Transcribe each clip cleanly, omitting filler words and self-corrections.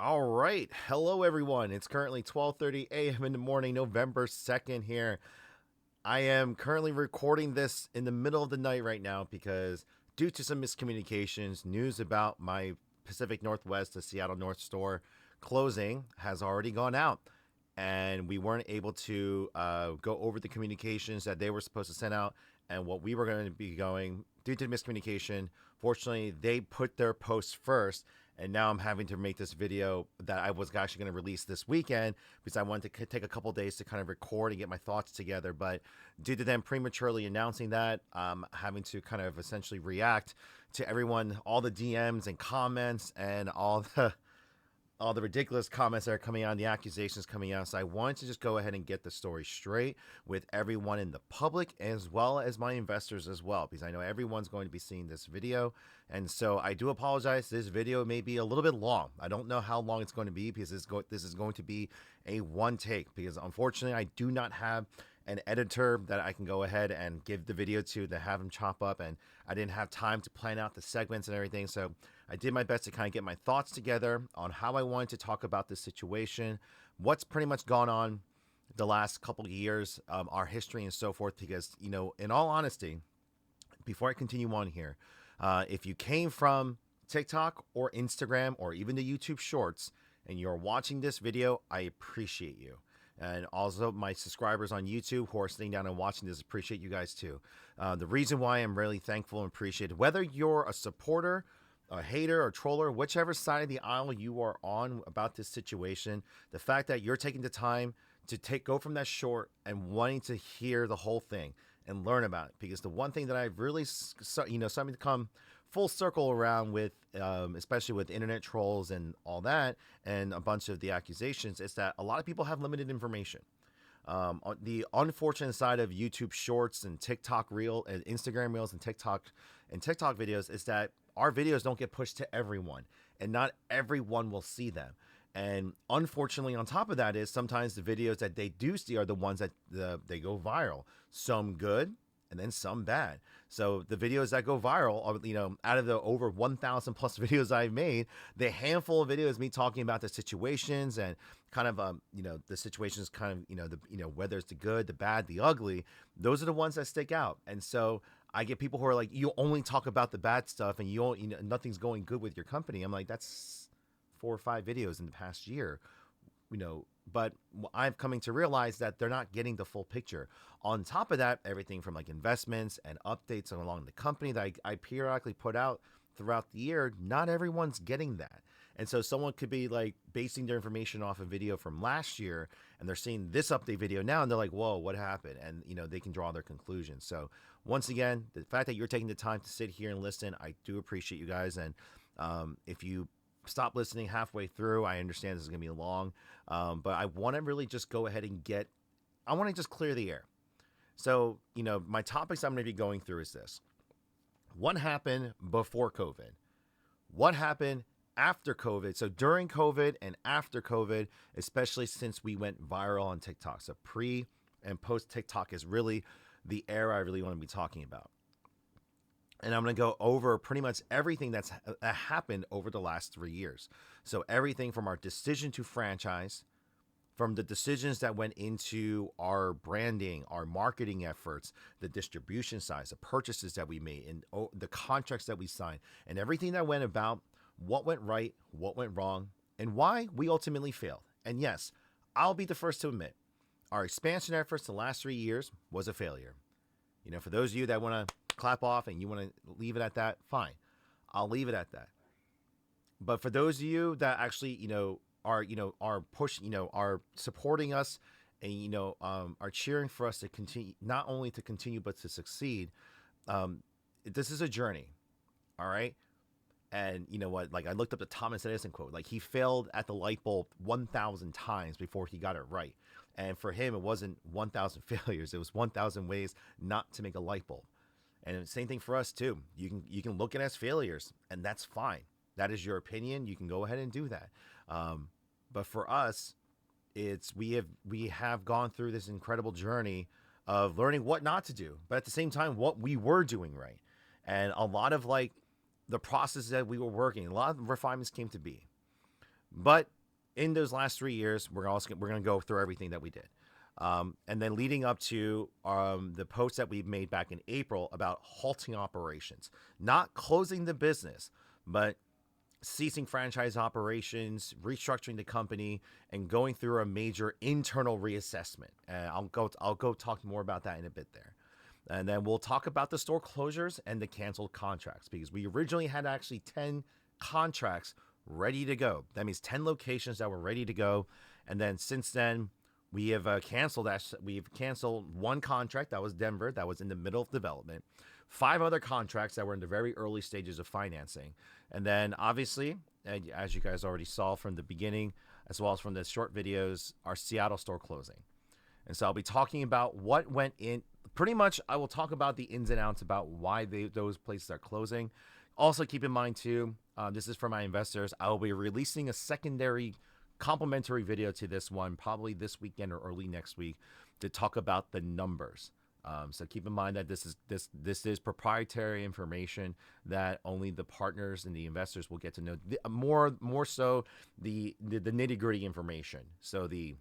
All right. Hello, everyone. It's currently 12:30 a.m. in the morning, November 2nd here. I am currently recording this in the middle of the night right now because due to some miscommunications, news about my Pacific Northwest, the Seattle North store closing has already gone out. And we weren't able to go over the communications that they were supposed to send out and what we were going to be going due to the miscommunication. Fortunately, they put their post first, and now I'm having to make this video that I was actually going to release this weekend because I wanted to take a couple days to kind of record and get my thoughts together. But due to them prematurely announcing that, having to kind of essentially react to everyone, all the DMs and comments and all the ridiculous comments that are coming out, the accusations coming out. So I wanted to just go ahead and get the story straight with everyone in the public as well as my investors as well, because I know everyone's going to be seeing this video. And so I do apologize. This video may be a little bit long. I don't know how long it's going to be because this is going to be a one take, because unfortunately I do not have an editor that I can go ahead and give the video to have him chop up, and I didn't have time to plan out the segments and everything. So I did my best to kind of get my thoughts together on how I wanted to talk about this situation, what's pretty much gone on the last couple of years, our history and so forth. Because, in all honesty, before I continue on here, if you came from TikTok or Instagram or even the YouTube Shorts and you're watching this video, I appreciate you. And also my subscribers on YouTube who are sitting down and watching this, appreciate you guys too. The reason why I'm really thankful and appreciative, whether you're a supporter, a hater, or troller, whichever side of the aisle you are on about this situation, the fact that you're taking the time to go from that short and wanting to hear the whole thing and learn about it. Because the one thing that I've really, starting to come full circle around with, especially with internet trolls and all that, and a bunch of the accusations, is that a lot of people have limited information. The unfortunate side of YouTube Shorts and TikTok Reel and Instagram Reels and TikTok videos is that our videos don't get pushed to everyone, and not everyone will see them. And unfortunately, on top of that, is sometimes the videos that they do see are the ones that they go viral. Some good, and then some bad. So the videos that go viral are, out of the over 1,000 plus videos I've made, the handful of videos me talking about the situations and kind of, the situations kind of, whether it's the good, the bad, the ugly, those are the ones that stick out. And so I get people who are like, you only talk about the bad stuff and nothing's going good with your company. I'm like, that's 4 or 5 videos in the past year, but I'm coming to realize that they're not getting the full picture. On top of that, everything from like investments and updates along the company that I periodically put out throughout the year, not everyone's getting that. And so someone could be like basing their information off a video from last year, and they're seeing this update video now, and they're like, whoa, what happened? And, they can draw their conclusions. So once again, the fact that you're taking the time to sit here and listen, I do appreciate you guys. And if you stop listening halfway through, I understand this is going to be long, but I want to really just go ahead and I want to just clear the air. So, my topics I'm going to be going through is this. What happened before COVID? What happened after COVID? So during COVID and after COVID, especially since we went viral on TikTok. So pre and post TikTok is really the era I really want to be talking about. And I'm going to go over pretty much everything that happened over the last 3 years. So everything from our decision to franchise, from the decisions that went into our branding, our marketing efforts, the distribution size, the purchases that we made, and the contracts that we signed, and everything that went about, what went right, what went wrong, and why we ultimately failed. And yes, I'll be the first to admit, our expansion efforts the last 3 years was a failure. For those of you that want to clap off and you want to leave it at that, fine, I'll leave it at that. But for those of you that actually are pushing, are supporting us, and are cheering for us to continue, not only to continue but to succeed, this is a journey. All right. And you know what, like I looked up the Thomas Edison quote, like he failed at the light bulb 1,000 times before he got it right. And for him, it wasn't 1,000 failures, it was 1,000 ways not to make a light bulb. And the same thing for us too. You can look at it as failures, and that's fine. That is your opinion. You can go ahead and do that. But for us, we have gone through this incredible journey of learning what not to do, but at the same time, what we were doing right. And a lot of like the process that we were working, a lot of refinements came to be. But in those last 3 years, we're going to go through everything that we did. And then leading up to the post that we made back in April about halting operations, not closing the business, but ceasing franchise operations, restructuring the company, and going through a major internal reassessment. And I'll go talk more about that in a bit there. And then we'll talk about the store closures and the canceled contracts, because we originally had actually 10 contracts ready to go. That means 10 locations that were ready to go. And then since then, we have we've canceled one contract that was Denver, that was in the middle of development, 5 other contracts that were in the very early stages of financing. And then obviously, as you guys already saw from the beginning, as well as from the short videos, our Seattle store closing. And so I'll be talking about what went in. Pretty much, I will talk about the ins and outs about why those places are closing. Also, keep in mind, too, this is for my investors. I will be releasing a secondary complimentary video to this one, probably this weekend or early next week, to talk about the numbers. So keep in mind that this is proprietary information that only the partners and the investors will get to know. More so the nitty gritty information. So the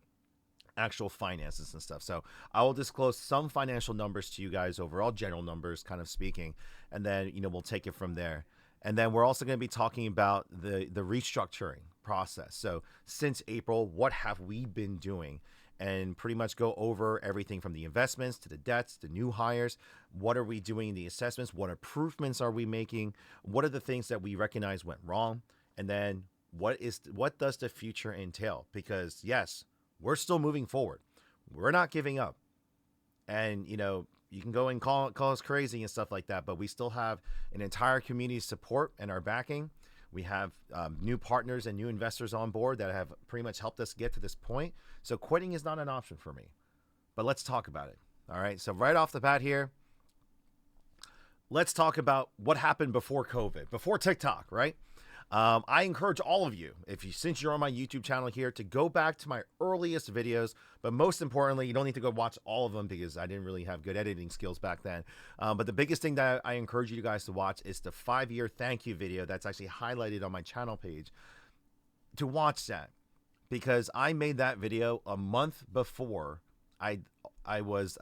actual finances and stuff. So I will disclose some financial numbers to you guys, overall general numbers kind of speaking, and then we'll take it from there. And then we're also going to be talking about the restructuring process. So since April, what have we been doing? And pretty much go over everything from the investments to the debts, the new hires. What are we doing in the assessments? What improvements are we making? What are the things that we recognize went wrong? And then what does the future entail? Because yes, we're still moving forward. We're not giving up. And, you can go and call us crazy and stuff like that, but we still have an entire community's support and our backing. We have new partners and new investors on board that have pretty much helped us get to this point. So quitting is not an option for me. But let's talk about it. All right. So right off the bat here, let's talk about what happened before COVID, before TikTok, right? I encourage all of you, since you're on my YouTube channel here, to go back to my earliest videos. But most importantly, you don't need to go watch all of them because I didn't really have good editing skills back then. But the biggest thing that I encourage you guys to watch is the 5-year thank you video that's actually highlighted on my channel page. To watch that, because I made that video a month before I was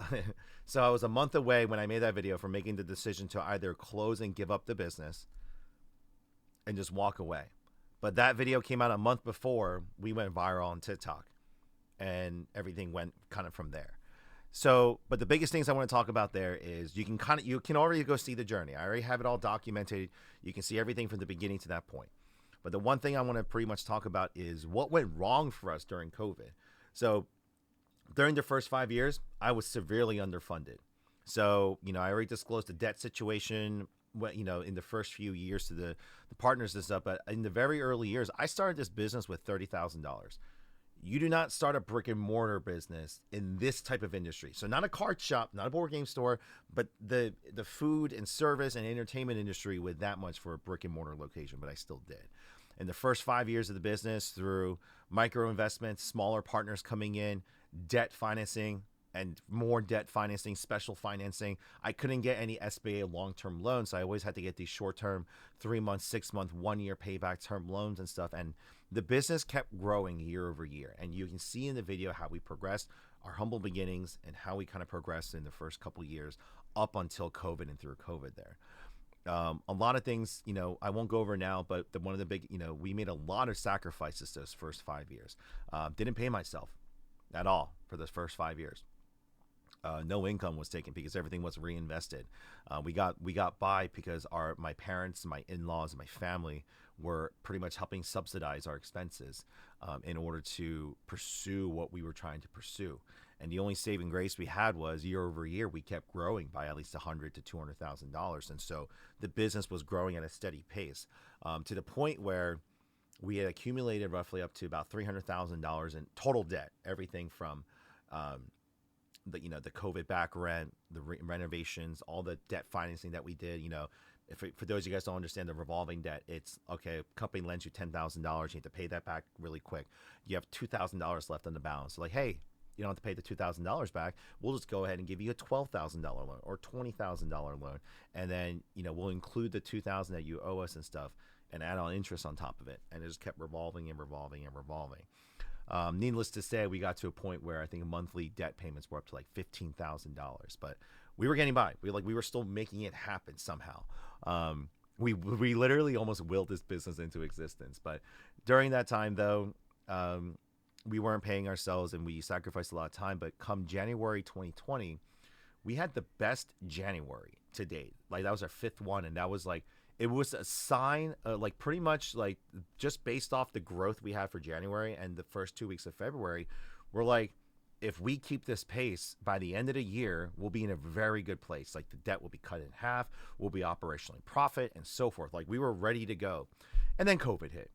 so I was a month away when I made that video from making the decision to either close and give up the business and just walk away. But that video came out a month before we went viral on TikTok, and everything went kind of from there. So, but the biggest things I want to talk about there is you can already go see the journey. I already have it all documented. You can see everything from the beginning to that point. But the one thing I want to pretty much talk about is what went wrong for us during COVID. So during the first 5 years, I was severely underfunded. So, I already disclosed the debt situation, in the first few years to the partners and stuff. But in the very early years, I started this business with $30,000. You do not start a brick and mortar business in this type of industry. So not a card shop, not a board game store, but the food and service and entertainment industry with that much for a brick and mortar location. But I still did. In the first 5 years of the business, through micro investments, smaller partners coming in, debt financing, and more debt financing, special financing. I couldn't get any SBA long-term loans, so I always had to get these short-term, 3-month, 6-month, 1-year payback term loans and stuff. And the business kept growing year over year. And you can see in the video how we progressed, our humble beginnings, and how we kind of progressed in the first couple of years up until COVID and through COVID there. A lot of things, I won't go over now, but one of the big, we made a lot of sacrifices those first 5 years. Didn't pay myself at all for those first 5 years. No income was taken because everything was reinvested. We got by because my parents, my in-laws, and my family were pretty much helping subsidize our expenses in order to pursue what we were trying to pursue. And the only saving grace we had was year over year, we kept growing by at least $100,000 to $200,000. And so the business was growing at a steady pace to the point where we had accumulated roughly up to about $300,000 in total debt, everything from the COVID back rent, the renovations, all the debt financing that we did. For those of you guys don't understand the revolving debt, it's okay. A company lends you $10,000, you need to pay that back really quick. You have $2,000 left on the balance. So like, hey, you don't have to pay the $2,000 back. We'll just go ahead and give you a $12,000 loan or $20,000 loan, and then we'll include the $2,000 that you owe us and stuff and add on interest on top of it, and it just kept revolving and revolving and revolving. Needless to say, we got to a point where I think monthly debt payments were up to like $15,000, but we were getting by. We were still making it happen somehow. We literally almost willed this business into existence. But during that time, though, we weren't paying ourselves, and we sacrificed a lot of time. But come January 2020, we had the best January to date. Like, that was our fifth one, and that was like, it was a sign, like pretty much like just based off the growth we had for January and the first 2 weeks of February, we're like, if we keep this pace by the end of the year, we'll be in a very good place. Like, the debt will be cut in half, we'll be operationally profit, and so forth. Like, we were ready to go. And then COVID hit.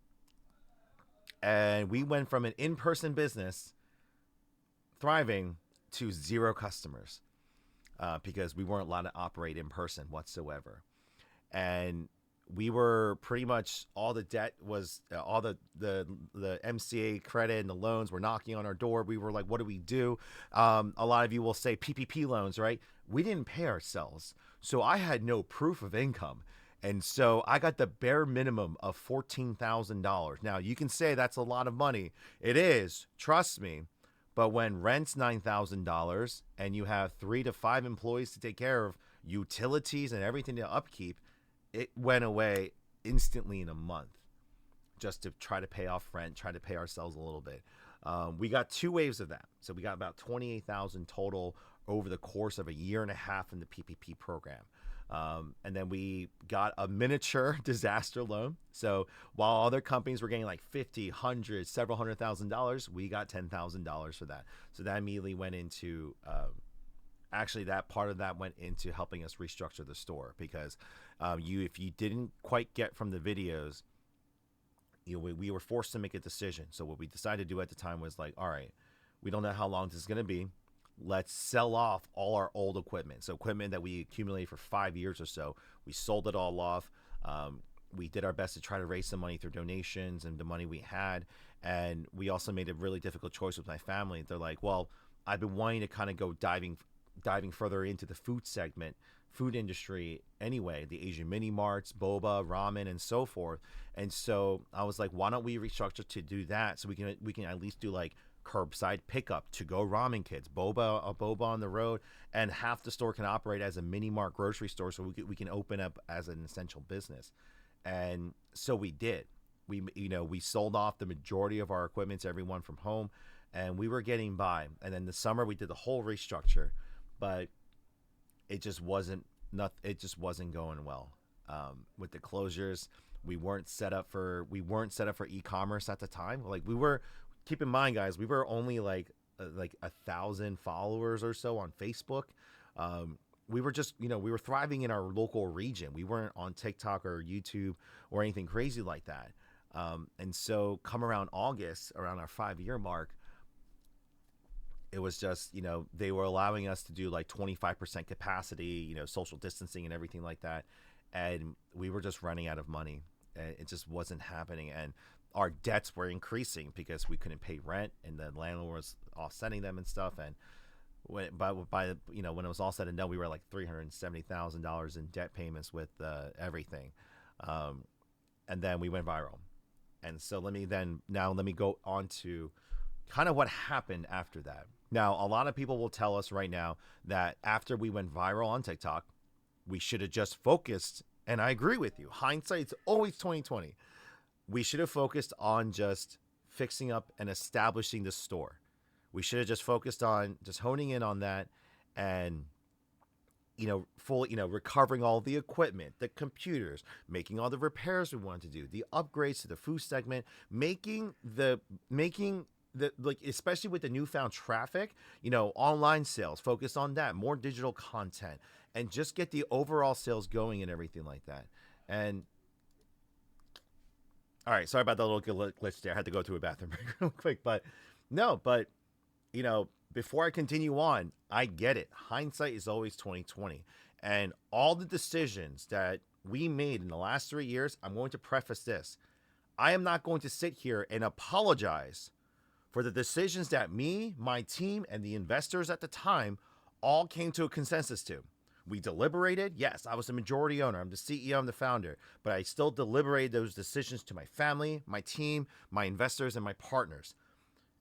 And we went from an in-person business thriving to 0 customers because we weren't allowed to operate in person whatsoever. And we were pretty much, all the debt was all the MCA credit and the loans were knocking on our door. We were like, what do we do? A lot of you will say PPP loans, right? We didn't pay ourselves, so I had no proof of income. And so I got the bare minimum of $14,000. Now, you can say that's a lot of money. It is, trust me. But when rent's $9,000 and you have 3 to 5 employees to take care of, utilities and everything to upkeep, it went away instantly in a month, just to try to pay off rent, try to pay ourselves a little bit. We got 2 waves of that. So we got about 28,000 total over the course of a year and a half in the PPP program. And then we got a miniature disaster loan. So while other companies were getting like 50, 100, several $100,000, we got $10,000 for that. So that immediately went into, actually that part of that went into helping us restructure the store, because if you didn't quite get from the videos, we were forced to make a decision. So what we decided to do at the time was like, all right, we don't know how long this is going to be. Let's sell off all our old equipment. So equipment that we accumulated for 5 years or so, we sold it all off. We did our best to try to raise some money through donations and the money we had. And we also made a really difficult choice with my family. They're like, well, I've been wanting to kind of go diving further into the food industry anyway, the Asian mini marts, boba, ramen, and so forth. And so I was like, why don't we restructure to do that, so we can at least do like curbside pickup, to go ramen kits, boba on the road, and half the store can operate as a mini mart grocery store, so we can open up as an essential business. And so we did. We sold off the majority of our equipment to everyone from home, and we were getting by. And then the summer we did the whole restructure, but it just wasn't going well. With the closures, we weren't set up for e-commerce at the time. Like, keep in mind, guys, we were only like 1,000 followers or so on Facebook. We were just, we were thriving in our local region. We weren't on TikTok or YouTube or anything crazy like that. And so come around August, around our 5-year mark, it was just, they were allowing us to do like 25% capacity, social distancing and everything like that. And we were just running out of money. It just wasn't happening. And our debts were increasing because we couldn't pay rent, and the landlord was offsetting them and stuff. And when it was all said and done, we were like $370,000 in debt payments with everything. And then we went viral. And so let me go on to kind of what happened after that. Now, a lot of people will tell us right now that after we went viral on TikTok, we should have just focused. And I agree with you. Hindsight's always 2020. We should have focused on just fixing up and establishing the store. We should have just focused on just honing in on that, and fully, recovering all the equipment, the computers, making all the repairs we wanted to do, the upgrades to the food segment, making the especially with the newfound traffic, online sales, focus on that, more digital content, and just get the overall sales going and everything like that. And all right, sorry about that little glitch there. I had to go to a bathroom break real quick, but before I continue on, I get it. Hindsight is always 2020, and all the decisions that we made in the last 3 years, I'm going to preface this. I am not going to sit here and apologize for the decisions that me, my team, and the investors at the time all came to a consensus to. We deliberated. Yes, I was the majority owner. I'm the CEO, I'm the founder. But I still deliberated those decisions to my family, my team, my investors, and my partners.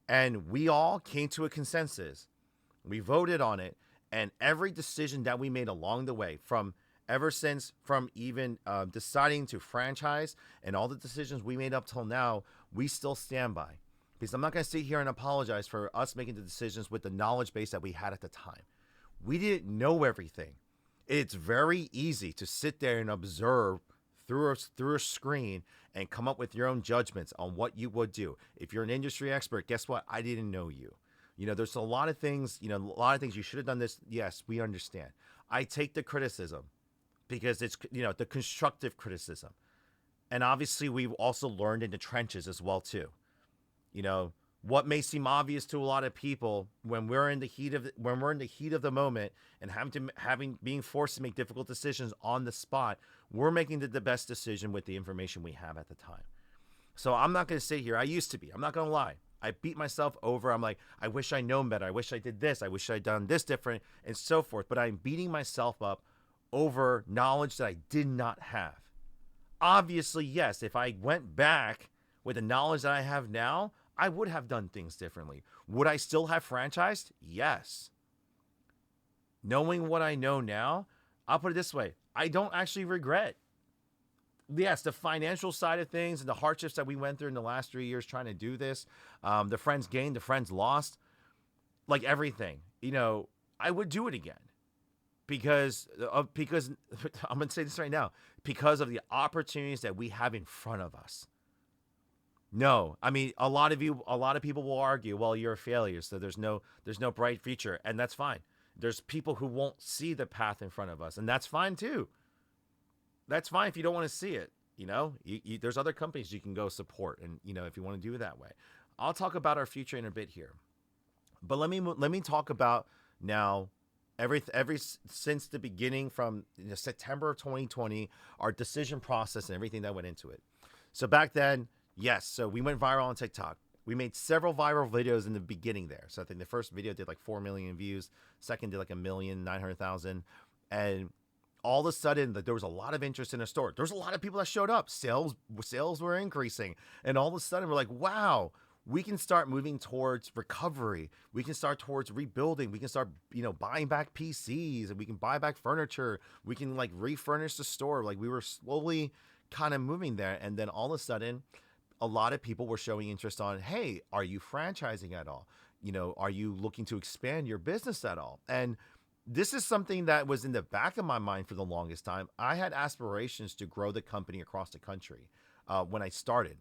And we all came to a consensus. We voted on it. And every decision that we made along the way, from even deciding to franchise and all the decisions we made up till now, we still stand by. Because I'm not going to sit here and apologize for us making the decisions with the knowledge base that we had at the time. We didn't know everything. It's very easy to sit there and observe through a screen and come up with your own judgments on what you would do. If you're an industry expert, guess what? I didn't know you. There's a lot of things, you should have done this. Yes, we understand. I take the criticism because it's, the constructive criticism. And obviously we've also learned in the trenches as well too. What may seem obvious to a lot of people when we're in the heat of the moment and being forced to make difficult decisions on the spot, we're making the best decision with the information we have at the time. So I'm not going to sit here. I used to be. I'm not going to lie. I beat myself over. I'm like, I wish I'd known better. I wish I did this. I wish I'd done this different and so forth. But I'm beating myself up over knowledge that I did not have. Obviously, yes, if I went back with the knowledge that I have now, I would have done things differently. Would I still have franchised? Yes. Knowing what I know now, I'll put it this way. I don't actually regret. Yes, the financial side of things and the hardships that we went through in the last 3 years trying to do this, the friends gained, the friends lost, like everything, I would do it again because I'm going to say this right now, because of the opportunities that we have in front of us. No, I mean, a lot of people will argue, well, you're a failure, so there's no bright future, and that's fine. There's people who won't see the path in front of us, and that's fine too. That's fine if you don't want to see it. There's other companies you can go support, and if you want to do it that way. I'll talk about our future in a bit here, but let me talk about now. Since the beginning from September of 2020, our decision process and everything that went into it. So back then, yes, so we went viral on TikTok. We made several viral videos in the beginning there. So I think the first video did like 4 million views. Second did like 1,900,000. And all of a sudden, there was a lot of interest in the store. There was a lot of people that showed up. Sales were increasing. And all of a sudden, we're like, wow, we can start moving towards recovery. We can start towards rebuilding. We can start, buying back PCs, and we can buy back furniture. We can refurnish the store. We were slowly kind of moving there. And then all of a sudden, a lot of people were showing interest on, hey, are you franchising at all? Are you looking to expand your business at all? And this is something that was in the back of my mind for the longest time. I had aspirations to grow the company across the country when I started,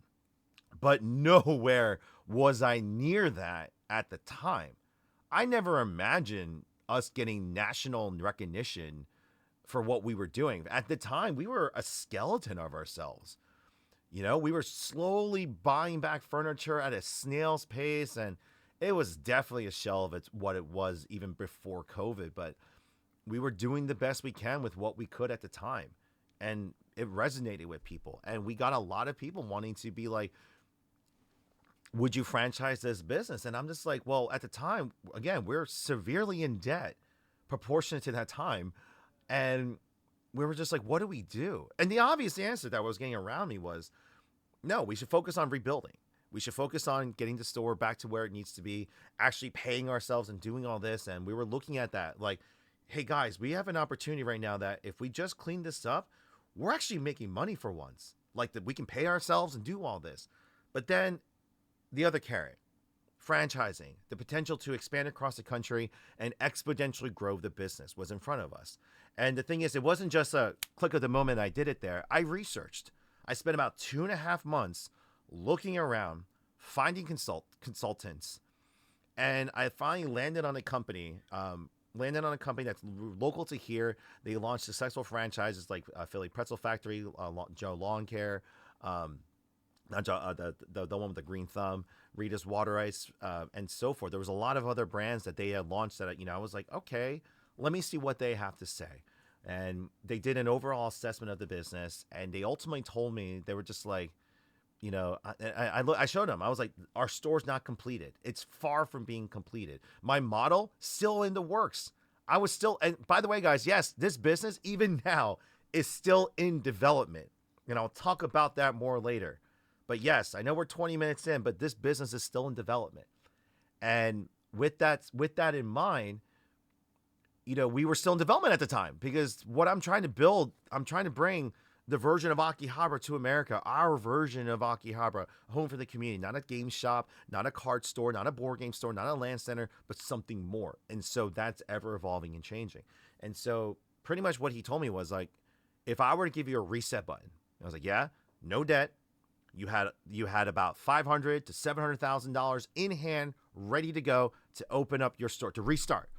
but nowhere was I near that at the time. I never imagined us getting national recognition for what we were doing. At the time, we were a skeleton of ourselves. We were slowly buying back furniture at a snail's pace, and it was definitely a shell of what it was even before COVID, but we were doing the best we can with what we could at the time, and it resonated with people. And we got a lot of people wanting to be like, would you franchise this business? And I'm just like, well, at the time, again, we're severely in debt proportionate to that time. And we were just like, what do we do? And the obvious answer that was getting around me was, no, we should focus on rebuilding. We should focus on getting the store back to where it needs to be, actually paying ourselves and doing all this. And we were looking at that like, hey guys, we have an opportunity right now that if we just clean this up, we're actually making money for once. Like that we can pay ourselves and do all this. But then the other carrot, franchising, the potential to expand across the country and exponentially grow the business was in front of us. And the thing is, it wasn't just a click of the moment I did it there. I researched. I spent about 2.5 months looking around, finding consultants, and I finally landed on a company that's local to here. They launched successful franchises like Philly Pretzel Factory, Joe Lawn Care, the one with the green thumb, Rita's Water Ice, and so forth. There was a lot of other brands that they had launched that I was like, okay, let me see what they have to say. And they did an overall assessment of the business, and they ultimately told me, they were just like, I showed them. I was like, our store's not completed. It's far from being completed. My model still in the works. I was still, and by the way, guys, yes, this business, even now, is still in development. And I'll talk about that more later. But yes, I know we're 20 minutes in, but this business is still in development. And with that in mind, we were still in development at the time because what I'm trying to build, I'm trying to bring the version of Akihabara to America, our version of Akihabara, home for the community, not a game shop, not a card store, not a board game store, not a land center, but something more. And so that's ever evolving and changing. And so pretty much what he told me was like, if I were to give you a reset button, I was like, yeah, no debt. You had about $500 to $700,000 in hand, ready to go to open up your store to restart.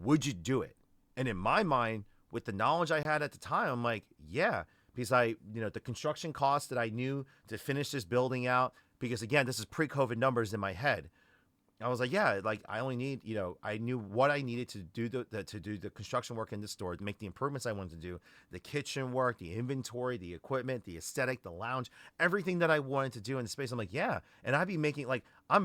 Would you do it? And in my mind, with the knowledge I had at the time, I'm like, yeah, because the construction costs that I knew to finish this building out, because again, this is pre-COVID numbers in my head. I was like, yeah, like I only need, I knew what I needed to do the construction work in the store, to make the improvements I wanted to do, the kitchen work, the inventory, the equipment, the aesthetic, the lounge, everything that I wanted to do in the space. I'm like, yeah, and I'd be making I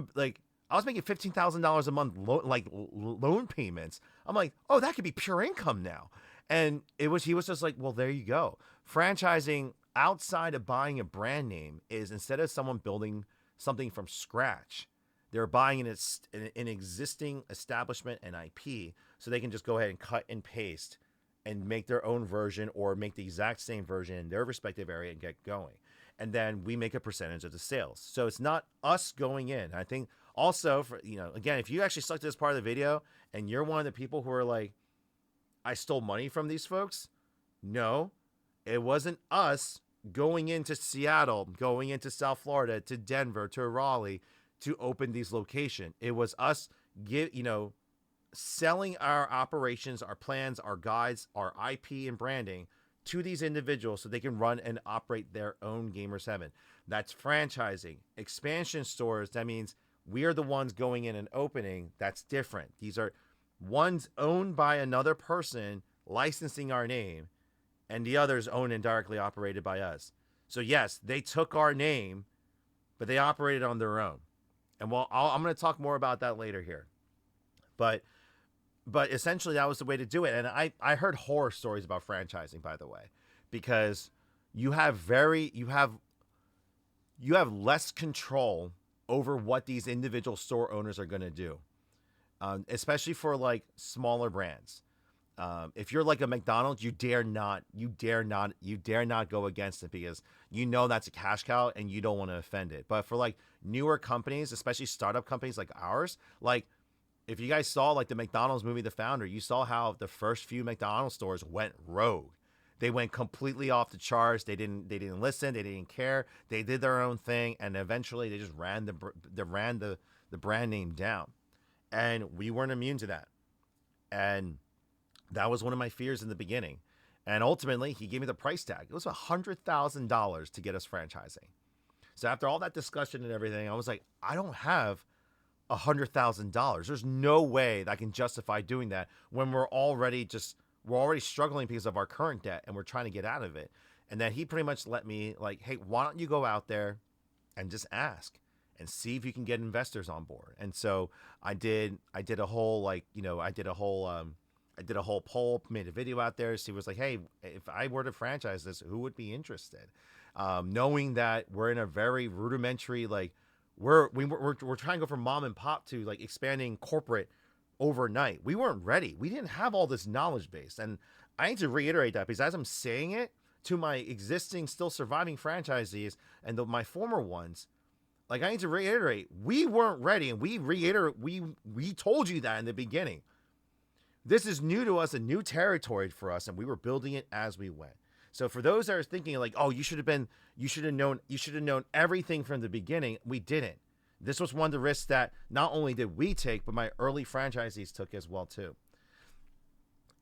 was making $15,000 a month loan payments. I'm like, oh, that could be pure income now. And he was just like, well, there you go. Franchising outside of buying a brand name is, instead of someone building something from scratch, they're buying an existing establishment and IP, so they can just go ahead and cut and paste and make their own version or make the exact same version in their respective area and get going. And then we make a percentage of the sales. So it's not us going in. I think also, for again, if you actually stuck to this part of the video and you're one of the people who are like, I stole money from these folks, no, it wasn't us going into Seattle, going into South Florida, to Denver, to Raleigh, to open these locations. It was us selling our operations, our plans, our guides, our IP and branding to these individuals so they can run and operate their own Gamers Heaven. That's franchising. Expansion stores, that means we are the ones going in and opening. That's different. These are ones owned by another person licensing our name, and the others owned and directly operated by us. So yes, they took our name, but they operated on their own. And I'm going to talk more about that later here. But essentially that was the way to do it. And I heard horror stories about franchising, by the way, because you have less control over what these individual store owners are going to do, especially for like smaller brands. If you're like a McDonald's, you dare not go against it, because that's a cash cow and you don't want to offend it. But for like newer companies, especially startup companies like ours, like if you guys saw like the McDonald's movie, The Founder, you saw how the first few McDonald's stores went rogue. They went completely off the charts. They didn't listen. They didn't care. They did their own thing, and eventually they just ran the brand name down. And we weren't immune to that. And that was one of my fears in the beginning. And ultimately, he gave me the price tag. It was $100,000 to get us franchising. So after all that discussion and everything, I was like, I don't have $100,000. There's no way that I can justify doing that when we're already struggling because of our current debt and we're trying to get out of it. And then he pretty much let me like, hey, why don't you go out there and just ask and see if you can get investors on board. And so I did a whole poll, made a video out there. So he was like, hey, if I were to franchise this, who would be interested? Knowing that we're in a very rudimentary, like we're trying to go from mom and pop to like expanding corporate overnight. We weren't ready. We didn't have all this knowledge base. And I need to reiterate that, because as I'm saying it to my existing, still surviving franchisees and my former ones, like I need to reiterate, we weren't ready. And we told you that in the beginning. This is new to us, a new territory for us, and we were building it as we went. So for those that are thinking like, oh, you should have known everything from the beginning, we didn't. This was one of the risks that not only did we take, but my early franchisees took as well too.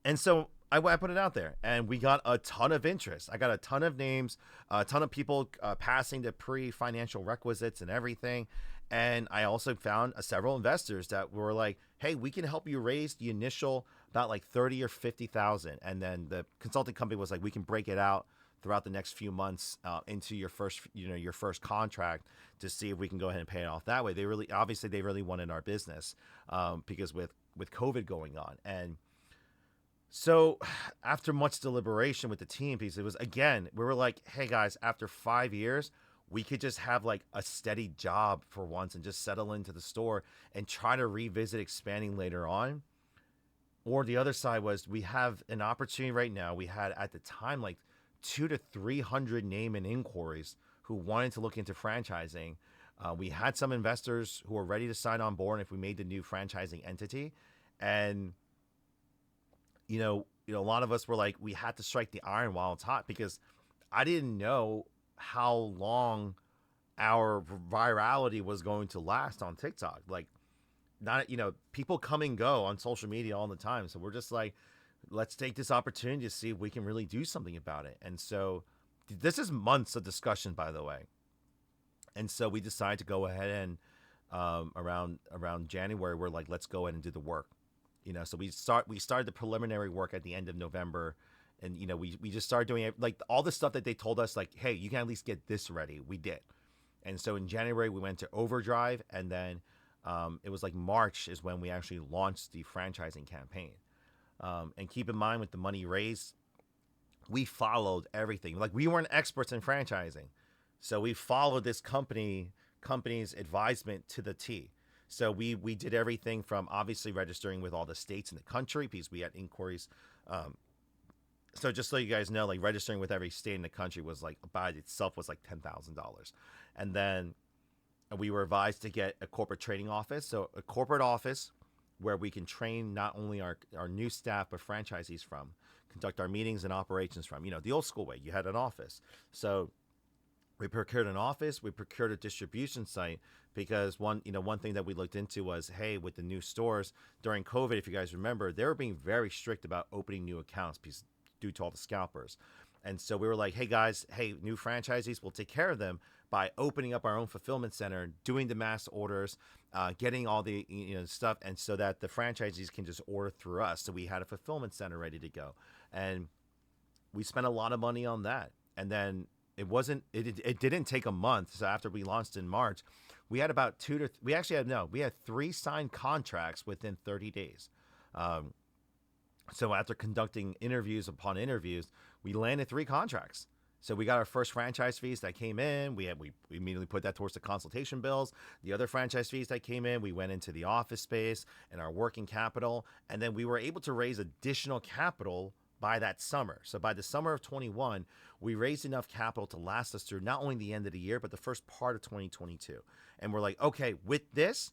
And so I put it out there, and we got a ton of interest. I got a ton of names, a ton of people passing the pre-financial requisites and everything. And I also found several investors that were like, hey, we can help you raise the initial about like 30 or 50,000. And then the consulting company was like, we can break it out throughout the next few months into your first contract to see if we can go ahead and pay it off that way. They really wanted our business because with COVID going on. And So after much deliberation with the team piece, it was again, we were like, hey guys, after 5 years, we could just have like a steady job for once and just settle into the store and try to revisit expanding later on. Or the other side was we have an opportunity right now. We had at the time like 200 to 300 name and inquiries who wanted to look into franchising. We had some investors who were ready to sign on board if we made the new franchising entity, and a lot of us were like, we had to strike the iron while it's hot because I didn't know how long our virality was going to last on TikTok. Like, not, people come and go on social media all the time. So we're just like, let's take this opportunity to see if we can really do something about it. And so this is months of discussion, by the way. And so we decided to go ahead and around January, we're like, let's go ahead and do the work. So we started the preliminary work at the end of November, and we just started doing it, like all the stuff that they told us, like, hey, you can at least get this ready. We did. And so in January we went to overdrive, and then it was like March is when we actually launched the franchising campaign. And keep in mind, with the money raised, we followed everything. Like, we weren't experts in franchising, so we followed this company's advisement to the T. So we did everything from obviously registering with all the states in the country, because we had inquiries. So just so you guys know, like, registering with every state in the country was like, by itself was like $10,000. And then we were advised to get a corporate training office. So a corporate office where we can train not only our new staff, but franchisees from, conduct our meetings and operations from, the old school way. You had an office. So we procured an office, we procured a distribution site, because one thing that we looked into was, hey, with the new stores during COVID, if you guys remember, they were being very strict about opening new accounts because due to all the scalpers. And so we were like, hey guys, hey, new franchisees, we'll take care of them by opening up our own fulfillment center, doing the mass orders, getting all the stuff, and so that the franchisees can just order through us. So we had a fulfillment center ready to go, and we spent a lot of money on that. And then it didn't take a month. So after we launched in March, we had about we had 3 signed contracts within 30 days. So after conducting interviews upon interviews, we landed 3 contracts. So we got our first franchise fees that came in. We immediately put that towards the consultation bills. The other franchise fees that came in, we went into the office space and our working capital. And then we were able to raise additional capital by that summer. So by the summer of 21, we raised enough capital to last us through not only the end of the year, but the first part of 2022. And we're like, okay, with this,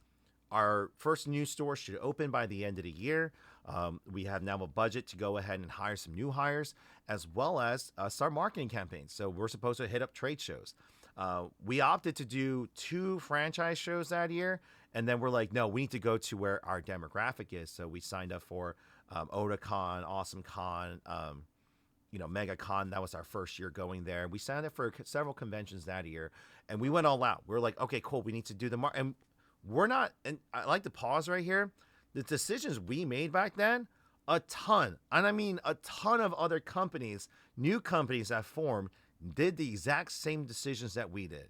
our first new store should open by the end of the year. We have now a budget to go ahead and hire some new hires, as well as start marketing campaigns. So we're supposed to hit up trade shows. We opted to do 2 franchise shows that year, and then we're like, no, we need to go to where our demographic is. So we signed up for OdaCon, AwesomeCon, MegaCon. That was our first year going there. We signed up for several conventions that year, and we went all out. We're like, okay, cool. We need to do the and we're not. And I like to pause right here. The decisions we made back then, a ton, and I mean a ton of other companies, new companies that formed, did the exact same decisions that we did.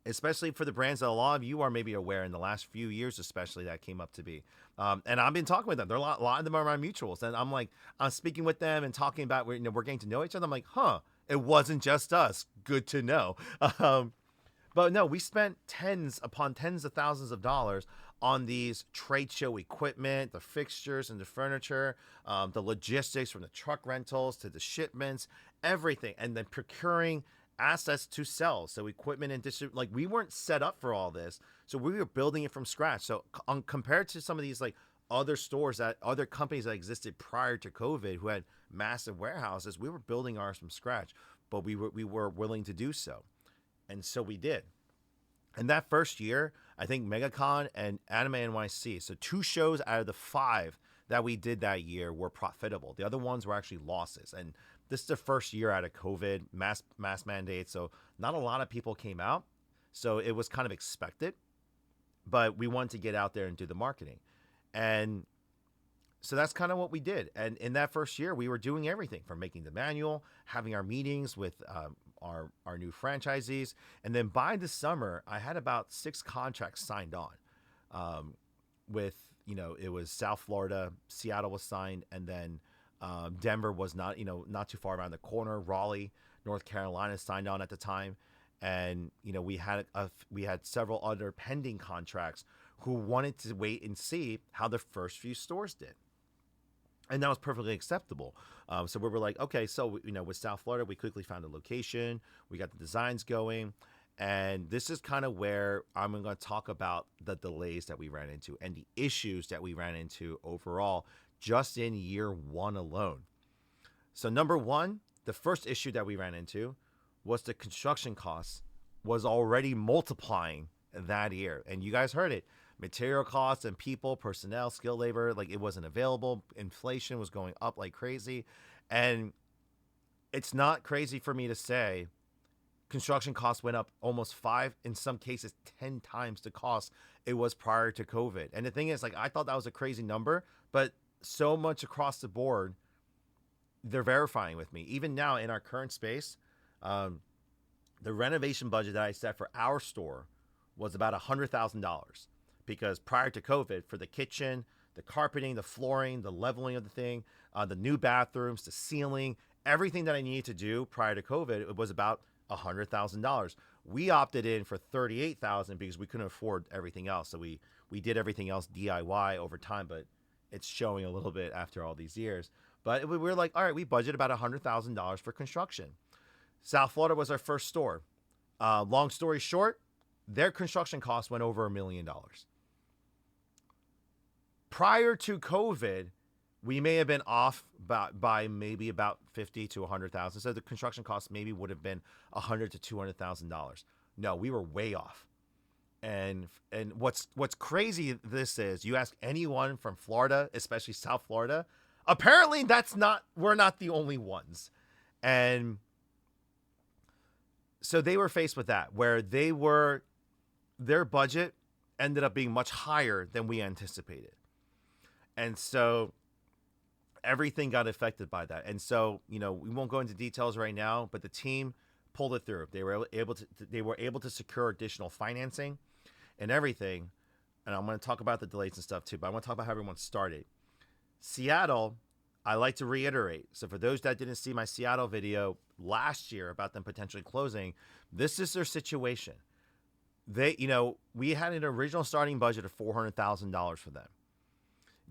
Especially for the brands that a lot of you are maybe aware in the last few years, especially, that came up to be. And I've been talking with them. There are a lot of them are my mutuals. And I'm speaking with them and talking about, we're getting to know each other. I'm like, it wasn't just us. Good to know. But no, we spent tens upon tens of thousands of dollars on these trade show equipment, the fixtures and the furniture, the logistics, from the truck rentals to the shipments, everything. And then procuring assets to sell, so equipment and distribute. Like, we weren't set up for all this, so we were building it from scratch. So compared to some of these like other stores, that other companies that existed prior to COVID who had massive warehouses, we were building ours from scratch. But we were willing to do so, and so we did. And that first year, I think MegaCon and Anime NYC, so 2 shows out of the 5 that we did that year, were profitable. The other ones were actually losses. And this is the first year out of COVID, mass mandates, so not a lot of people came out. So it was kind of expected, but we wanted to get out there and do the marketing. And so that's kind of what we did. And in that first year, we were doing everything from making the manual, having our meetings with our new franchisees. And then by the summer, I had about 6 contracts signed on with it was South Florida, Seattle was signed, and then Denver was not, not too far around the corner. Raleigh, North Carolina signed on at the time. And, we had several other pending contracts who wanted to wait and see how the first few stores did. And that was perfectly acceptable. So we were like, okay, so, with South Florida, we quickly found a location. We got the designs going. And this is kind of where I'm going to talk about the delays that we ran into and the issues that we ran into overall just in year one alone. So number one, the first issue that we ran into was the construction costs was already multiplying that year. And you guys heard it. Material costs and people, personnel, skilled labor, like it wasn't available. Inflation was going up like crazy. And it's not crazy for me to say construction costs went up almost 5, in some cases 10 times the cost it was prior to COVID. And the thing is, like, I thought that was a crazy number, but so much across the board, they're verifying with me. Even now in our current space, the renovation budget that I set for our store was about $100,000, because prior to COVID, for the kitchen, the carpeting, the flooring, the leveling of the thing, the new bathrooms, the ceiling, everything that I needed to do prior to COVID, it was about $100,000. We opted in for $38,000 because we couldn't afford everything else. So we did everything else DIY over time, but it's showing a little bit after all these years. But we were like, all right, we budgeted about $100,000 for construction. South Florida was our first store. Long story short, their construction costs went over $1 million. Prior to COVID, we may have been off by maybe about $50,000 to $100,000. So the construction costs maybe would have been $100,000 to $200,000. No, we were way off. And what's crazy this is, you ask anyone from Florida, especially South Florida, apparently we're not the only ones. And so they were faced with that, where their budget ended up being much higher than we anticipated. And so everything got affected by that. And so, we won't go into details right now, but the team pulled it through. They were able to secure additional financing and everything. And I'm going to talk about the delays and stuff too, but I want to talk about how everyone started. Seattle, I like to reiterate. So for those that didn't see my Seattle video last year about them potentially closing, this is their situation. They, we had an original starting budget of $400,000 for them.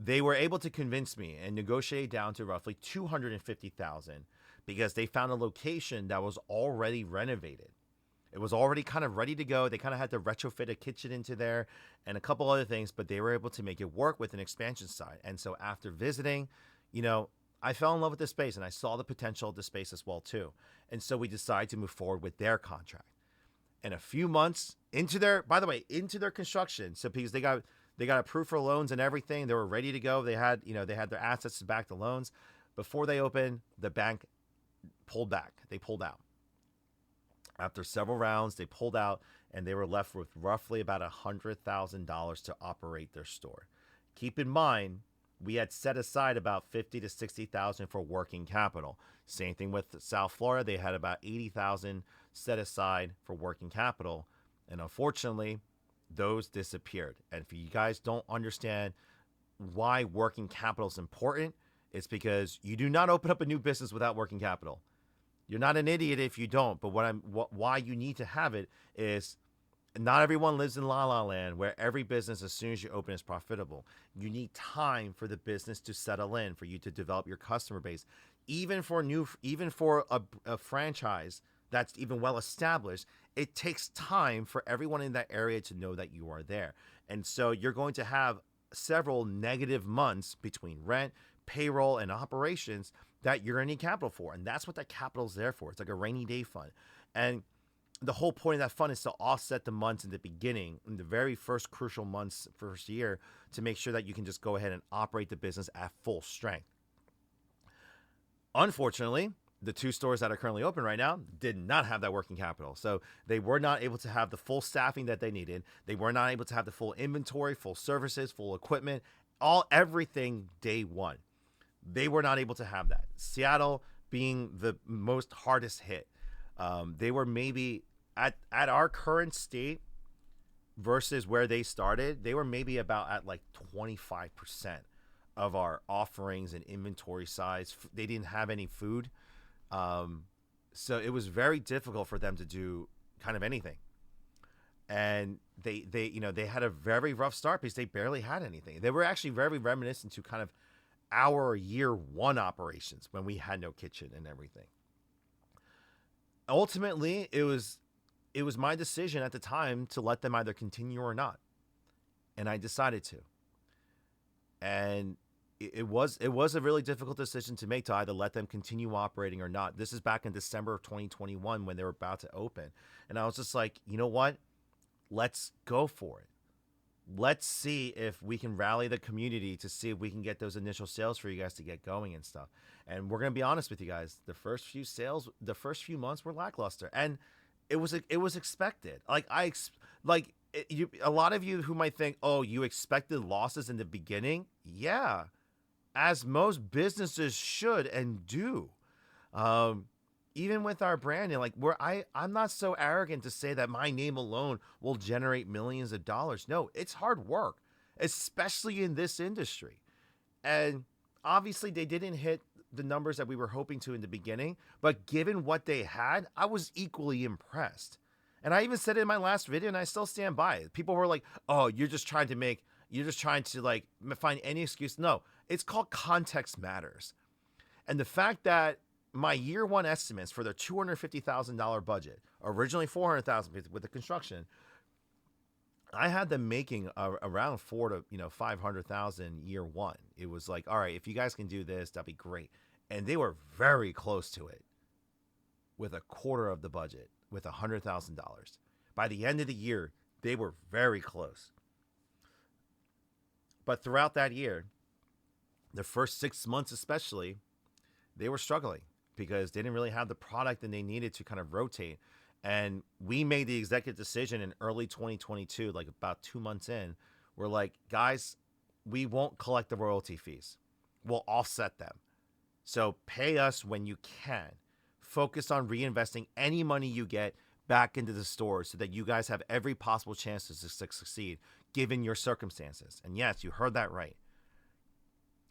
They were able to convince me and negotiate down to roughly $250,000 because they found a location that was already renovated. It was already kind of ready to go. They kind of had to retrofit a kitchen into there and a couple other things, but they were able to make it work with an expansion side. And so after visiting, I fell in love with this space and I saw the potential of the space as well too. And so we decided to move forward with their contract. And a few months into their construction, so because they got approved for loans and everything, they were ready to go. They had their assets to back the loans. Before they opened, the bank pulled back. They pulled out. After several rounds, they pulled out and they were left with roughly about $100,000 to operate their store. Keep in mind, we had set aside about $50,000 to $60,000 for working capital. Same thing with South Florida. They had about $80,000 set aside for working capital. And unfortunately, those disappeared. And if you guys don't understand why working capital is important, it's because you do not open up a new business without working capital. You're not an idiot if you don't, but why you need to have it is not everyone lives in La La Land where every business as soon as you open is profitable. You need time for the business to settle in, for you to develop your customer base. Even for a franchise that's even well established, it takes time for everyone in that area to know that you are there. And so you're going to have several negative months between rent, payroll, and operations that you're going to need capital for. And that's what that capital is there for. It's like a rainy day fund. And the whole point of that fund is to offset the months in the beginning, in the very first crucial months, first year, to make sure that you can just go ahead and operate the business at full strength. Unfortunately, the 2 stores that are currently open right now did not have that working capital. So they were not able to have the full staffing that they needed. They were not able to have the full inventory, full services, full equipment, everything day one. They were not able to have that. Seattle being the most hardest hit. They were maybe at our current state, versus where they started, they were maybe about at like 25% of our offerings and inventory size. They didn't have any food. Um, so it was very difficult for them to do kind of anything. And they had a very rough start because they barely had anything. They were actually very reminiscent to kind of our year one operations when we had no kitchen and everything. Ultimately, it was my decision at the time to let them either continue or not, and I decided to. And it was a really difficult decision to make, to either let them continue operating or not. This is back in December of 2021 when they were about to open, and I was just like, you know what? Let's go for it. Let's see if we can rally the community to see if we can get those initial sales for you guys to get going and stuff. And we're gonna be honest with you guys, the first few months were lackluster, and it was expected. A lot of you who might think, oh, you expected losses in the beginning. Yeah, as most businesses should and do. Um, Even with our branding, like I'm not so arrogant to say that my name alone will generate millions of dollars. No, it's hard work, especially in this industry. And obviously they didn't hit the numbers that we were hoping to in the beginning, but given what they had, I was equally impressed. And I even said it in my last video, and I still stand by it. People were like, "Oh, you're just trying to like find any excuse." No, it's called context matters. And the fact that my year one estimates for their $250,000 budget, originally 400,000 with the construction, I had them making around 400 to 500,000 year one. It was like, all right, if you guys can do this, that'd be great. And they were very close to it with a quarter of the budget, with $100,000. By the end of the year, they were very close. But throughout that year, the first 6 months especially, they were struggling because they didn't really have the product that they needed to kind of rotate. And we made the executive decision in early 2022, like about 2 months in. We're like, guys, we won't collect the royalty fees. We'll offset them. So pay us when you can. Focus on reinvesting any money you get back into the stores so that you guys have every possible chance to succeed given your circumstances. And yes, you heard that right.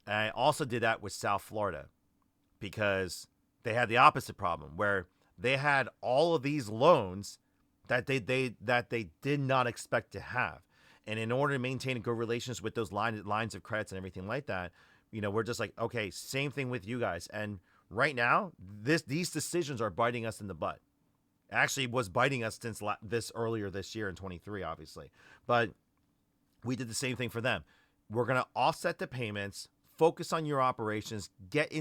And I also did that with South Florida because they had the opposite problem where they had all of these loans that they did not expect to have. And in order to maintain good relations with those lines of credits and everything like that, we're just like, okay, same thing with you guys. And right now, these decisions are biting us in the butt. It actually was biting us since this earlier this year in 23, obviously. But we did the same thing for them. We're going to offset the payments, focus on your operations, get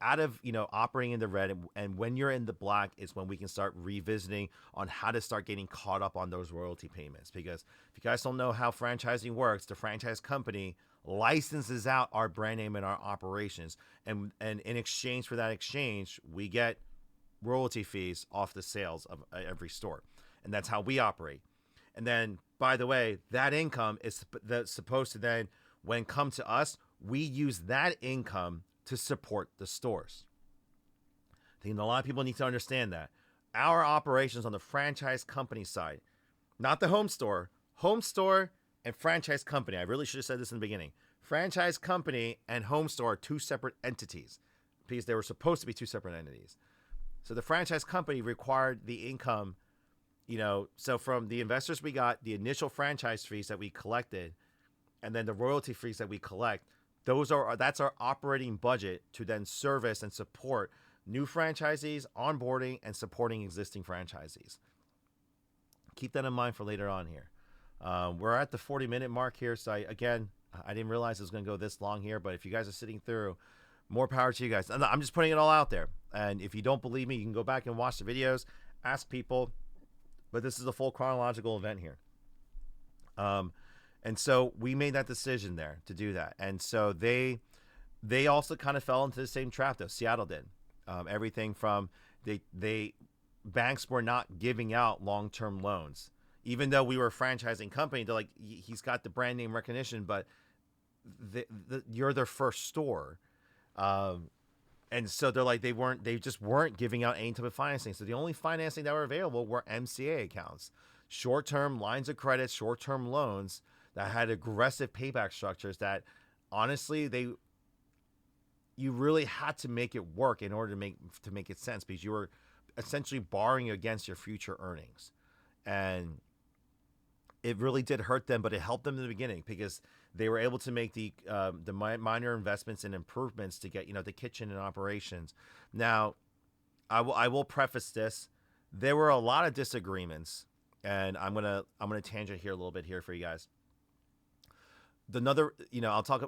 out of operating in the red, and when you're in the black is when we can start revisiting on how to start getting caught up on those royalty payments. Because if you guys don't know how franchising works, the franchise company licenses out our brand name and our operations, and in exchange for that exchange, we get royalty fees off the sales of every store, and that's how we operate. And then, by the way, that income is supposed to then, when come to us, we use that income to support the stores. I think a lot of people need to understand that. Our operations on the franchise company side, not the home store and franchise company. I really should have said this in the beginning. Franchise company and home store are two separate entities because they were supposed to be two separate entities. So the franchise company required the income, so from the investors we got, the initial franchise fees that we collected, and then the royalty fees that we collect, that's our operating budget to then service and support new franchisees, onboarding, and supporting existing franchisees. Keep that in mind for later on here. We're at the 40-minute mark here, so I didn't realize it was going to go this long here, but if you guys are sitting through, more power to you guys. I'm just putting it all out there, and if you don't believe me, you can go back and watch the videos, ask people, but this is a full chronological event here. And so we made that decision there to do that. And so they also kind of fell into the same trap that Seattle did. Everything from they banks were not giving out long-term loans. Even though we were a franchising company, they're like, he's got the brand name recognition, but you're their first store. And so they're like, they just weren't giving out any type of financing. So the only financing that were available were MCA accounts. short-term lines of credit, short-term loans that had aggressive payback structures that honestly you really had to make it work in order to make it sense, because you were essentially borrowing against your future earnings. And it really did hurt them, but it helped them in the beginning because they were able to make the minor investments and improvements to get the kitchen and operations. Now, I will preface this: there were a lot of disagreements, and I'm gonna tangent here a little bit here for you guys. I'll talk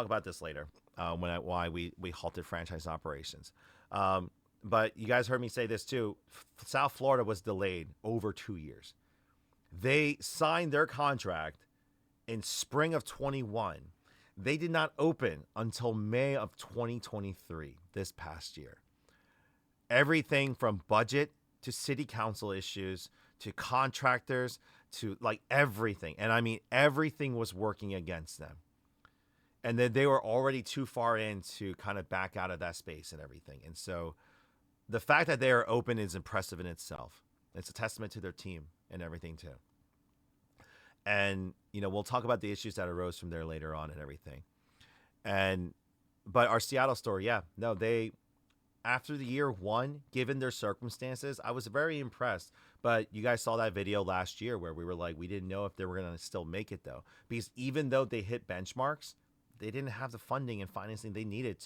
about this later why we halted franchise operations. But you guys heard me say this too. South Florida was delayed over 2 years. They signed their contract in spring of 21. They did not open until May of 2023, this past year. Everything from budget to city council issues to contractors to everything. And I mean, everything was working against them. And then they were already too far in to kind of back out of that space and everything. And so the fact that they are open is impressive in itself. It's a testament to their team and everything too. And, we'll talk about the issues that arose from there later on and everything. But our Seattle store, after the year one, given their circumstances, I was very impressed. But you guys saw that video last year where we were like, we didn't know if they were going to still make it though. Because even though they hit benchmarks, they didn't have the funding and financing they needed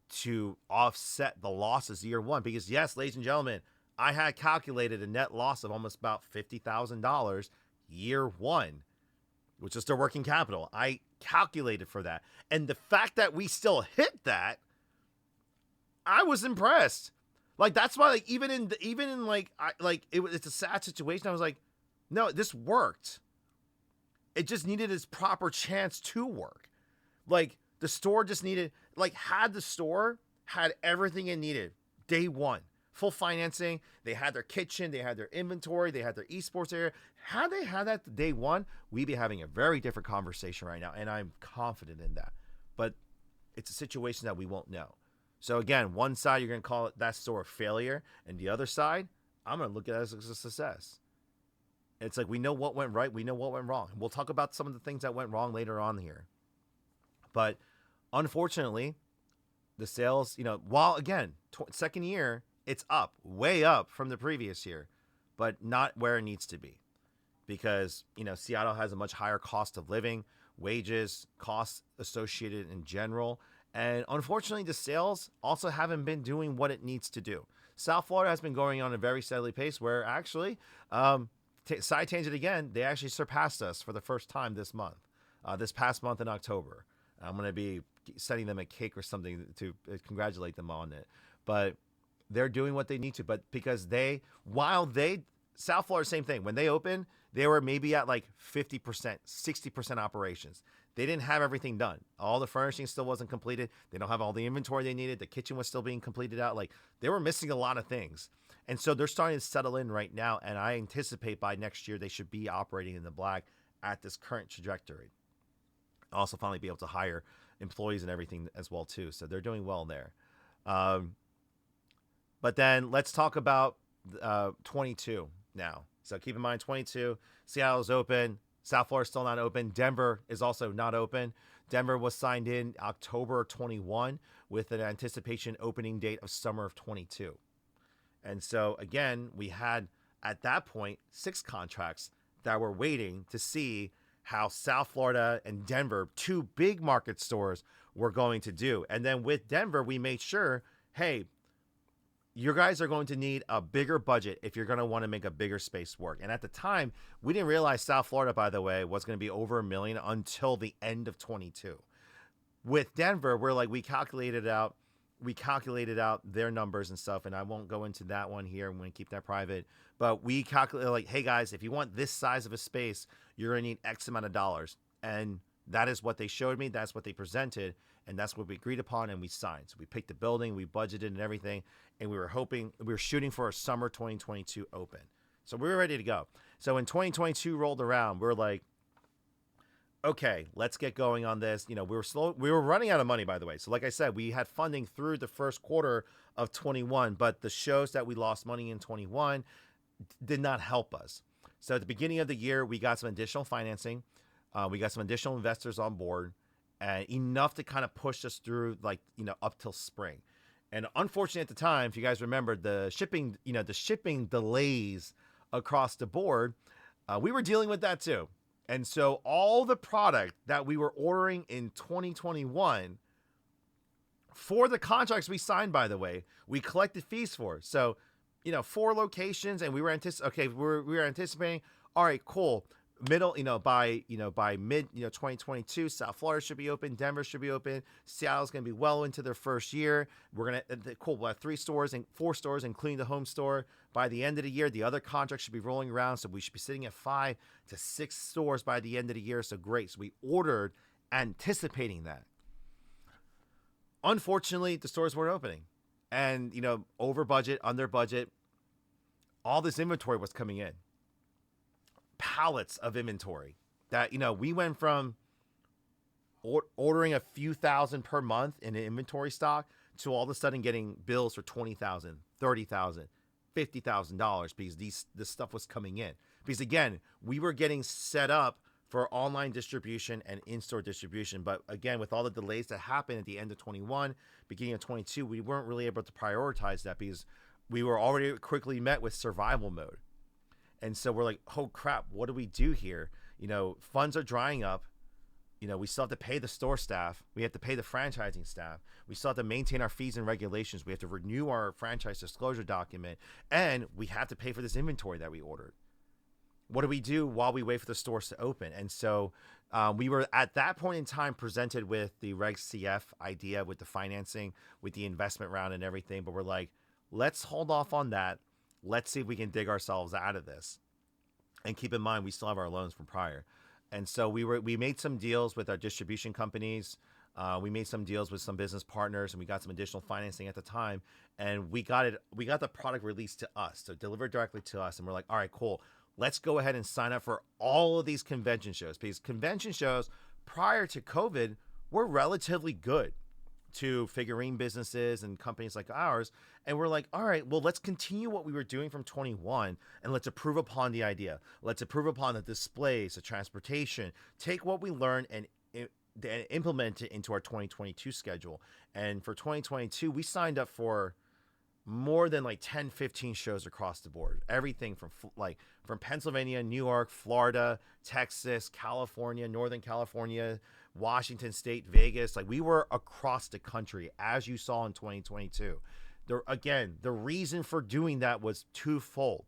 to offset the losses year one. Because yes, ladies and gentlemen, I had calculated a net loss of almost about $50,000 year one, which is their working capital. I calculated for that. And the fact that we still hit that, I was impressed. That's why it's a sad situation. I was like, no, this worked. It just needed its proper chance to work. The store just needed, had the store had everything it needed day one. Full financing. They had their kitchen. They had their inventory. They had their esports area. Had they had that day one, we'd be having a very different conversation right now. And I'm confident in that. But it's a situation that we won't know. So again, one side, you're going to call it that store a failure. And the other side, I'm going to look at it as a success. It's we know what went right. We know what went wrong. And we'll talk about some of the things that went wrong later on here. But unfortunately, the sales, while again, second year, it's up, way up from the previous year, but not where it needs to be. Because, Seattle has a much higher cost of living, wages, costs associated in general. And unfortunately, the sales also haven't been doing what it needs to do. South Florida has been going on a very steady pace where actually, side tangent again, they actually surpassed us for the first time this month, this past month in October. I'm going to be sending them a cake or something to congratulate them on it. But they're doing what they need to. But because South Florida, same thing. When they opened, they were maybe at 50%, 60% operations. They didn't have everything done. All the furnishing still wasn't completed. They don't have all the inventory they needed. The kitchen was still being completed out. They were missing a lot of things. And so they're starting to settle in right now. And I anticipate by next year, they should be operating in the black at this current trajectory. Also finally be able to hire employees and everything as well too. So they're doing well there. But then let's talk about 22 now. So keep in mind 22, Seattle's open. South Florida's still not open. Denver is also not open. Denver was signed in October 21 with an anticipation opening date of summer of 22. And so again, we had at that point 6 contracts that were waiting to see how South Florida and Denver, 2 big market stores, were going to do. And then with Denver, we made sure, hey, you guys are going to need a bigger budget if you're going to want to make a bigger space work. And at the time, we didn't realize South Florida, by the way, was going to be over $1 million until the end of 22. With Denver, we calculated out their numbers and stuff, and I won't go into that one here. I'm going to keep that private. But we calculated hey guys, if you want this size of a space, you're going to need X amount of dollars. And that is what they showed me. That's what they presented. And that's what we agreed upon and we signed. So we picked the building, we budgeted and everything. And we were shooting for a summer 2022 open. So we were ready to go. So when 2022 rolled around, we're like, okay, let's get going on this. We were running out of money, by the way. So like I said, we had funding through the first quarter of 21, but the shows that we lost money in 21 did not help us. So at the beginning of the year, we got some additional financing. We got some additional investors on board, and enough to kind of push us through, like, up till spring. And unfortunately, at the time, if you guys remember, the shipping delays across the board, we were dealing with that too. And so all the product that we were ordering in 2021 for the contracts we signed, by the way, we collected fees for. So, 4 locations, and we were anticipating, all right, cool. By mid 2022, South Florida should be open, Denver should be open, Seattle's gonna be well into their first year. We're gonna we'll have 3 stores and 4 stores, including the home store. By the end of the year, the other contracts should be rolling around, so we should be sitting at 5 to 6 stores by the end of the year. So great. So we ordered anticipating that. Unfortunately, the stores weren't opening, and over budget, under budget, all this inventory was coming in. Pallets of inventory that we went from ordering a few thousand per month in an inventory stock to all of a sudden getting bills for $20,000, $30,000, $50,000 because this stuff was coming in. Because again, we were getting set up for online distribution and in-store distribution, but again, with all the delays that happened at the end of 21, beginning of 22, we weren't really able to prioritize that because we were already quickly met with survival mode. And so we're like, oh crap, what do we do here? Funds are drying up. We still have to pay the store staff. We have to pay the franchising staff. We still have to maintain our fees and regulations. We have to renew our franchise disclosure document. And we have to pay for this inventory that we ordered. What do we do while we wait for the stores to open? And so we were at that point in time presented with the Reg CF idea with the financing, with the investment round and everything. But we're like, let's hold off on that. Let's see if we can dig ourselves out of this. And keep in mind, we still have our loans from prior. And so we made some deals with our distribution companies. We made some deals with some business partners, and we got some additional financing at the time. And we got the product released to us, so delivered directly to us. And we're like, all right, cool. Let's go ahead and sign up for all of these convention shows, because convention shows prior to COVID were relatively good to figurine businesses and companies like ours. And we're like, all right, well, let's continue what we were doing from 21 and let's improve upon the idea. Let's improve upon the displays, the transportation, take what we learned and implement it into our 2022 schedule. And for 2022, we signed up for more than like 10, 15 shows across the board. Everything from Pennsylvania, New York, Florida, Texas, California, Northern California, Washington State, Vegas. Like, we were across the country, as you saw in 2022. The reason for doing that was twofold.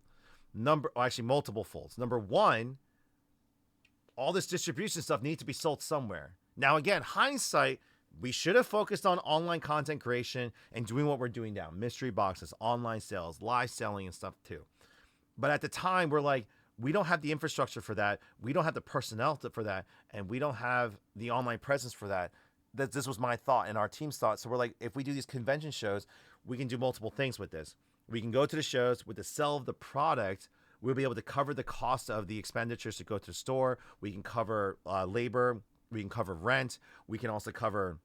Multiple folds. Number one, all this distribution stuff needs to be sold somewhere. Now, again, hindsight, we should have focused on online content creation and doing what we're doing now. Mystery boxes, online sales, live selling and stuff too. But at the time, we're like, we don't have the infrastructure for that. We don't have the personnel for that. And we don't have the online presence for that. This was my thought and our team's thought. So we're like, if we do these convention shows, we can do multiple things with this. We can go to the shows with the sale of the product. We'll be able to cover the cost of the expenditures to go to the store. We can cover labor. We can cover rent. We can also cover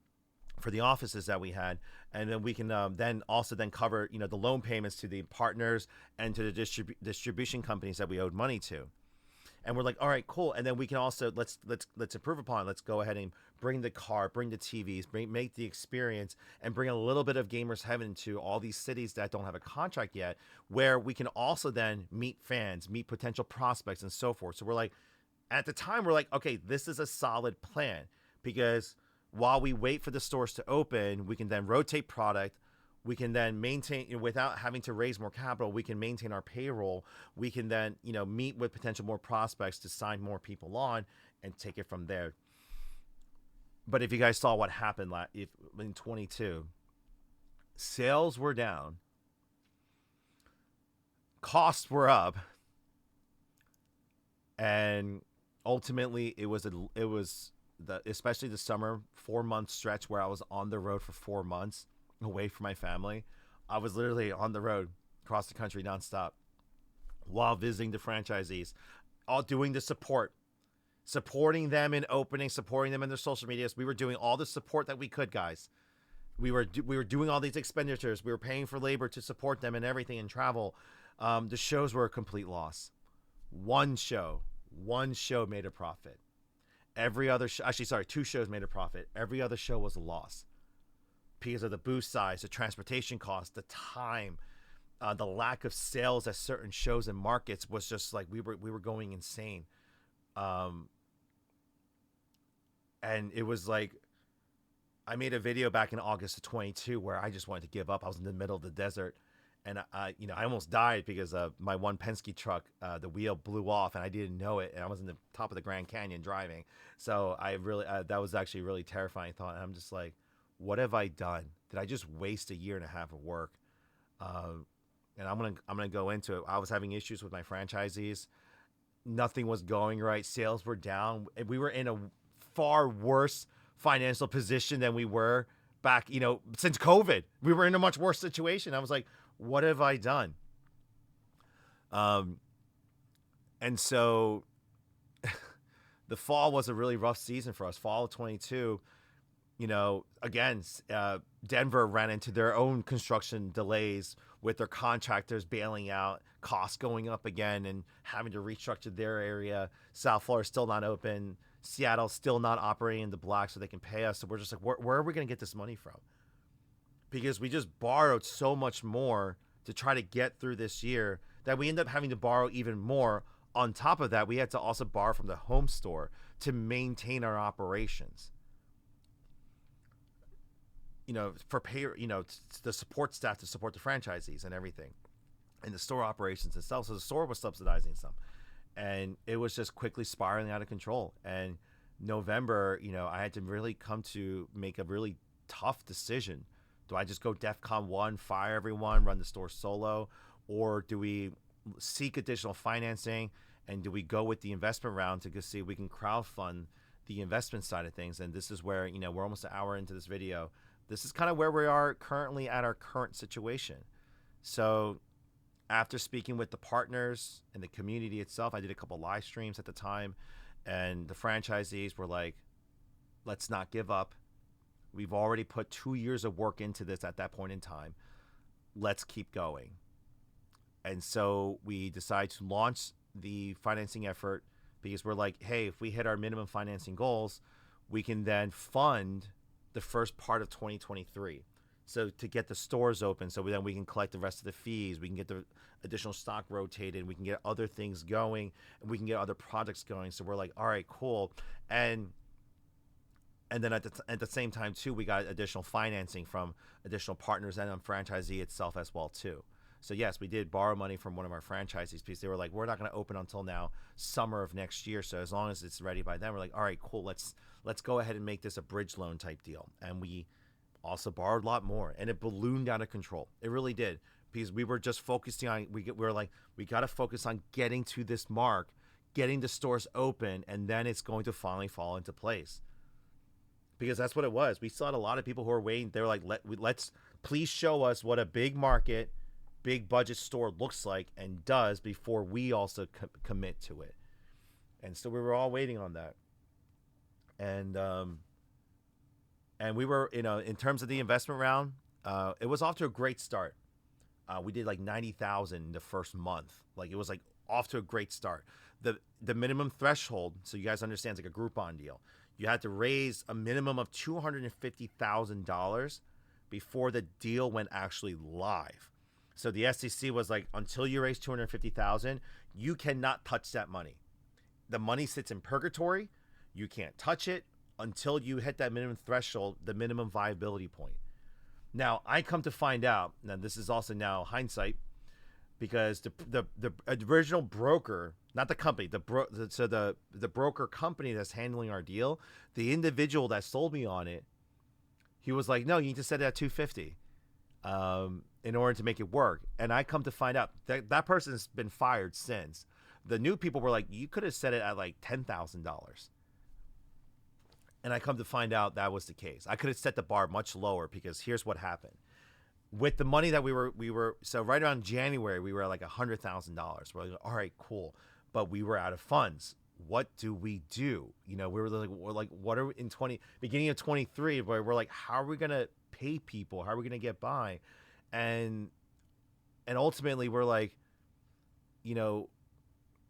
for the offices that we had, and then we can then cover the loan payments to the partners and to the distribution companies that we owed money to. And we're like, all right, cool. And then we can also let's improve upon it. Let's go ahead and bring the car, bring the TVs, make the experience, and bring a little bit of gamers heaven to all these cities that don't have a contract yet, where we can also then meet fans, meet potential prospects, and so forth. So we're like, at the time, we're like, okay, this is a solid plan, because while we wait for the stores to open, we can then rotate product. We can then maintain, without having to raise more capital, we can maintain our payroll. We can then, meet with potential more prospects to sign more people on and take it from there. But if you guys saw what happened in 22, sales were down, costs were up, and ultimately it was especially the summer 4-month stretch where I was on the road for 4 months away from my family. I was literally on the road across the country nonstop while visiting the franchisees, all doing the supporting them in opening, supporting them in their social medias. We were doing all the support that we could, guys. We were doing all these expenditures. We were paying for labor to support them and everything and travel. The shows were a complete loss. One show made a profit. Every other actually, sorry, two shows made a profit. Every other show was a loss because of the booth size, the transportation costs, the time, the lack of sales at certain shows and markets was just like we were going insane. Um, and it was like I made a video back in August of 22 where I just wanted to give up. I was in the middle of the desert, and I almost died because my one Penske truck, the wheel blew off, and I didn't know it, and I was in the top of the Grand Canyon driving. So I really that was actually a really terrifying thought. And I'm just like, what have I done? Did I just waste a year and a half of work? And I'm gonna go into it. I was having issues with my franchisees. Nothing was going right. Sales were down. We were in a far worse financial position than we were back, since COVID. We were in a much worse situation. I was like, what have I done? And so the fall was a really rough season for us. Fall of 22, again, Denver ran into their own construction delays with their contractors bailing out, costs going up again, and having to restructure their area. South Florida still not open. Seattle still not operating in the black so they can pay us. So we're just like, where are we going to get this money from? Because we just borrowed so much more to try to get through this year that we end up having to borrow even more. On top of that, we had to also borrow from the home store to maintain our operations. For pay, the support staff to support the franchisees and everything, and the store operations itself. So the store was subsidizing some, and it was just quickly spiraling out of control. And November, I had to really come to make a really tough decision. Do I just go DEFCON 1, fire everyone, run the store solo, or do we seek additional financing, and do we go with the investment round to see if we can crowdfund the investment side of things? And this is where, we're almost an hour into this video. This is kind of where we are currently at our current situation. So after speaking with the partners and the community itself, I did a couple live streams at the time, and the franchisees were like, let's not give up. We've already put 2 years of work into this at that point in time. Let's keep going. And so we decided to launch the financing effort because we're like, hey, if we hit our minimum financing goals, we can then fund the first part of 2023. So to get the stores open, so then we can collect the rest of the fees, we can get the additional stock rotated, we can get other things going, and we can get other projects going. So we're like, all right, cool. And then at the same time too, we got additional financing from additional partners and on franchisee itself as well too. So yes, we did borrow money from one of our franchisees because they were like, we're not going to open until now summer of next year. So as long as it's ready by then, we're like, all right, cool. Let's go ahead and make this a bridge loan type deal. And we also borrowed a lot more, and it ballooned out of control. It really did, because we were just focusing on, we were like, we got to focus on getting to this mark, getting the stores open, and then it's going to finally fall into place. Because that's what it was. We saw a lot of people who were waiting. They were like, let's please show us what a big market, big budget store looks like and does before we also commit to it. And so we were all waiting on that. And we were, in terms of the investment round, it was off to a great start. We did like 90,000 in the first month. Like, it was like off to a great start. The minimum threshold, so you guys understand, it's like a Groupon deal. You had to raise a minimum of $250,000 before the deal went actually live. So the SEC was like, until you raise $250,000, you cannot touch that money. The money sits in purgatory. You can't touch it until you hit that minimum threshold, the minimum viability point. Now, I come to find out, now this is also now hindsight, because the original broker, not the company, the broker company that's handling our deal, the individual that sold me on it, he was like, no, you need to set it at 250 in order to make it work. And I come to find out that person's been fired since. The new people were like, you could have set it at like $10,000. And I come to find out that was the case. I could have set the bar much lower, because here's what happened. With the money that we were so right around January, we were at like $100,000. We're like, all right, cool. But we were out of funds. What do we do? We're like, what are we in beginning of 23, where we're like, how are we going to pay people? How are we going to get by? And ultimately we're like,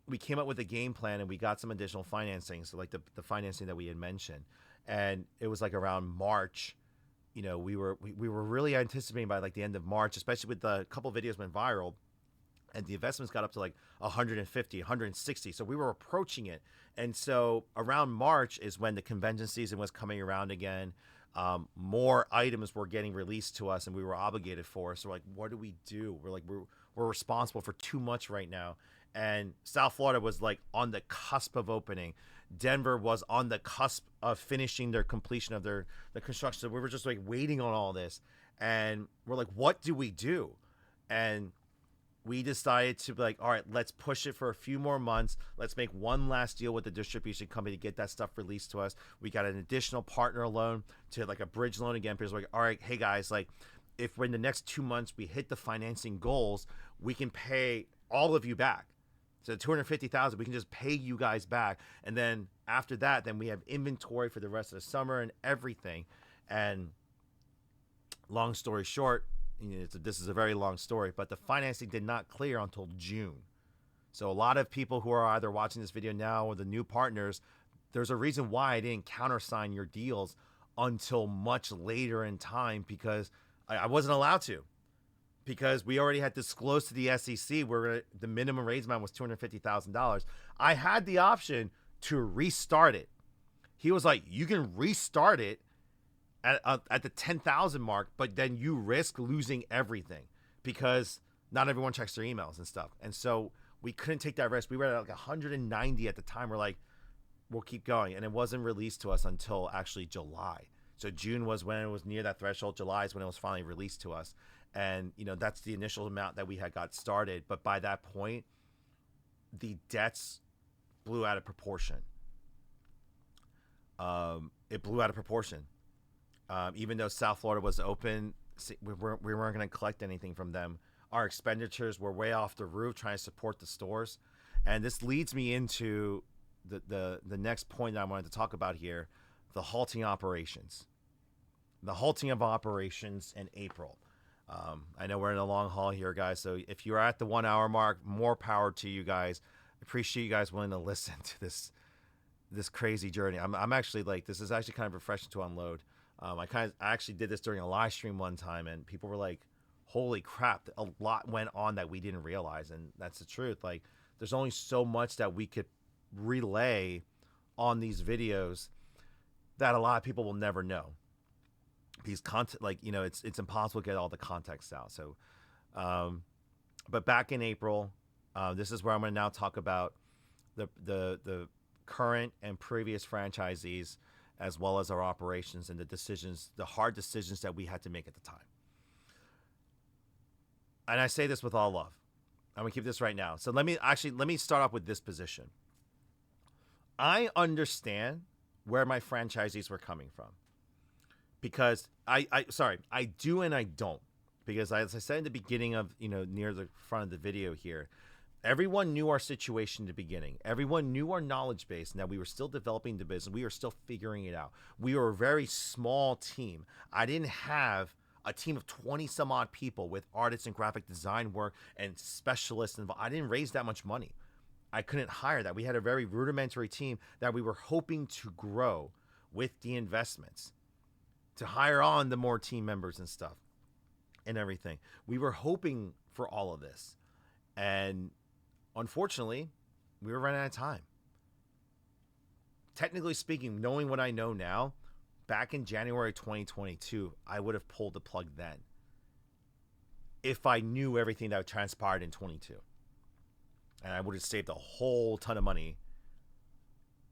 we came up with a game plan and we got some additional financing. So like the financing that we had mentioned, and it was like around March. We were really anticipating by like the end of March, especially with the couple videos went viral, and the investments got up to like 150, 160. So we were approaching it. And so around March is when the convention season was coming around again. More items were getting released to us and we were obligated for. So like, what do we do? We're responsible for too much right now. And South Florida was like on the cusp of opening. Denver was on the cusp of finishing their completion of the construction. So we were just like waiting on all this. And we're like, what do we do? And we decided to be like, all right, let's push it for a few more months. Let's make one last deal with the distribution company to get that stuff released to us. We got an additional partner loan to like a bridge loan again, because we're like, all right, hey guys, like if in the next 2 months we hit the financing goals, we can pay all of you back. So 250,000, we can just pay you guys back. And then after that, then we have inventory for the rest of the summer and everything. And long story short, this is a very long story, but the financing did not clear until June. So a lot of people who are either watching this video now or the new partners, there's a reason why I didn't countersign your deals until much later in time, because I wasn't allowed to, because we already had disclosed to the SEC where the minimum raise amount was $250,000. I had the option to restart it. He was like, you can restart it at the 10,000 mark, but then you risk losing everything because not everyone checks their emails and stuff. And so we couldn't take that risk. We were at like 190 at the time. We're like, we'll keep going. And it wasn't released to us until actually July. So June was when it was near that threshold. July is when it was finally released to us. And, that's the initial amount that we had got started. But by that point, the debts blew out of proportion. It blew out of proportion. Even though South Florida was open, we weren't going to collect anything from them. Our expenditures were way off the roof trying to support the stores. And this leads me into the next point that I wanted to talk about here, the halting operations. The halting of operations in April. I know we're in a long haul here, guys. So if you're at the 1 hour mark, more power to you guys. Appreciate you guys willing to listen to this crazy journey. I'm actually like, this is actually kind of refreshing to unload. I actually did this during a live stream one time, and people were like, holy crap, a lot went on that we didn't realize. And that's the truth. Like, there's only so much that we could relay on these videos that a lot of people will never know. These content, like, it's impossible to get all the context out. So, but back in April, this is where I'm going to now talk about the current and previous franchisees, as well as our operations and the hard decisions that we had to make at the time. And I say this with all love. I'm gonna keep this right now. So let me start off with this position. I understand where my franchisees were coming from, because I do and I don't, because as I said in the beginning of, near the front of the video here, everyone knew our situation in the beginning. Everyone knew our knowledge base, and that we were still developing the business. We were still figuring it out. We were a very small team. I didn't have a team of 20 some odd people with artists and graphic design work and specialists involved. I didn't raise that much money. I couldn't hire that. We had a very rudimentary team that we were hoping to grow with the investments, to hire on the more team members and stuff and everything. We were hoping for all of this. And unfortunately, we were running out of time. Technically speaking, knowing what I know now, back in January 2022, I would have pulled the plug then, if I knew everything that transpired in 22. And I would have saved a whole ton of money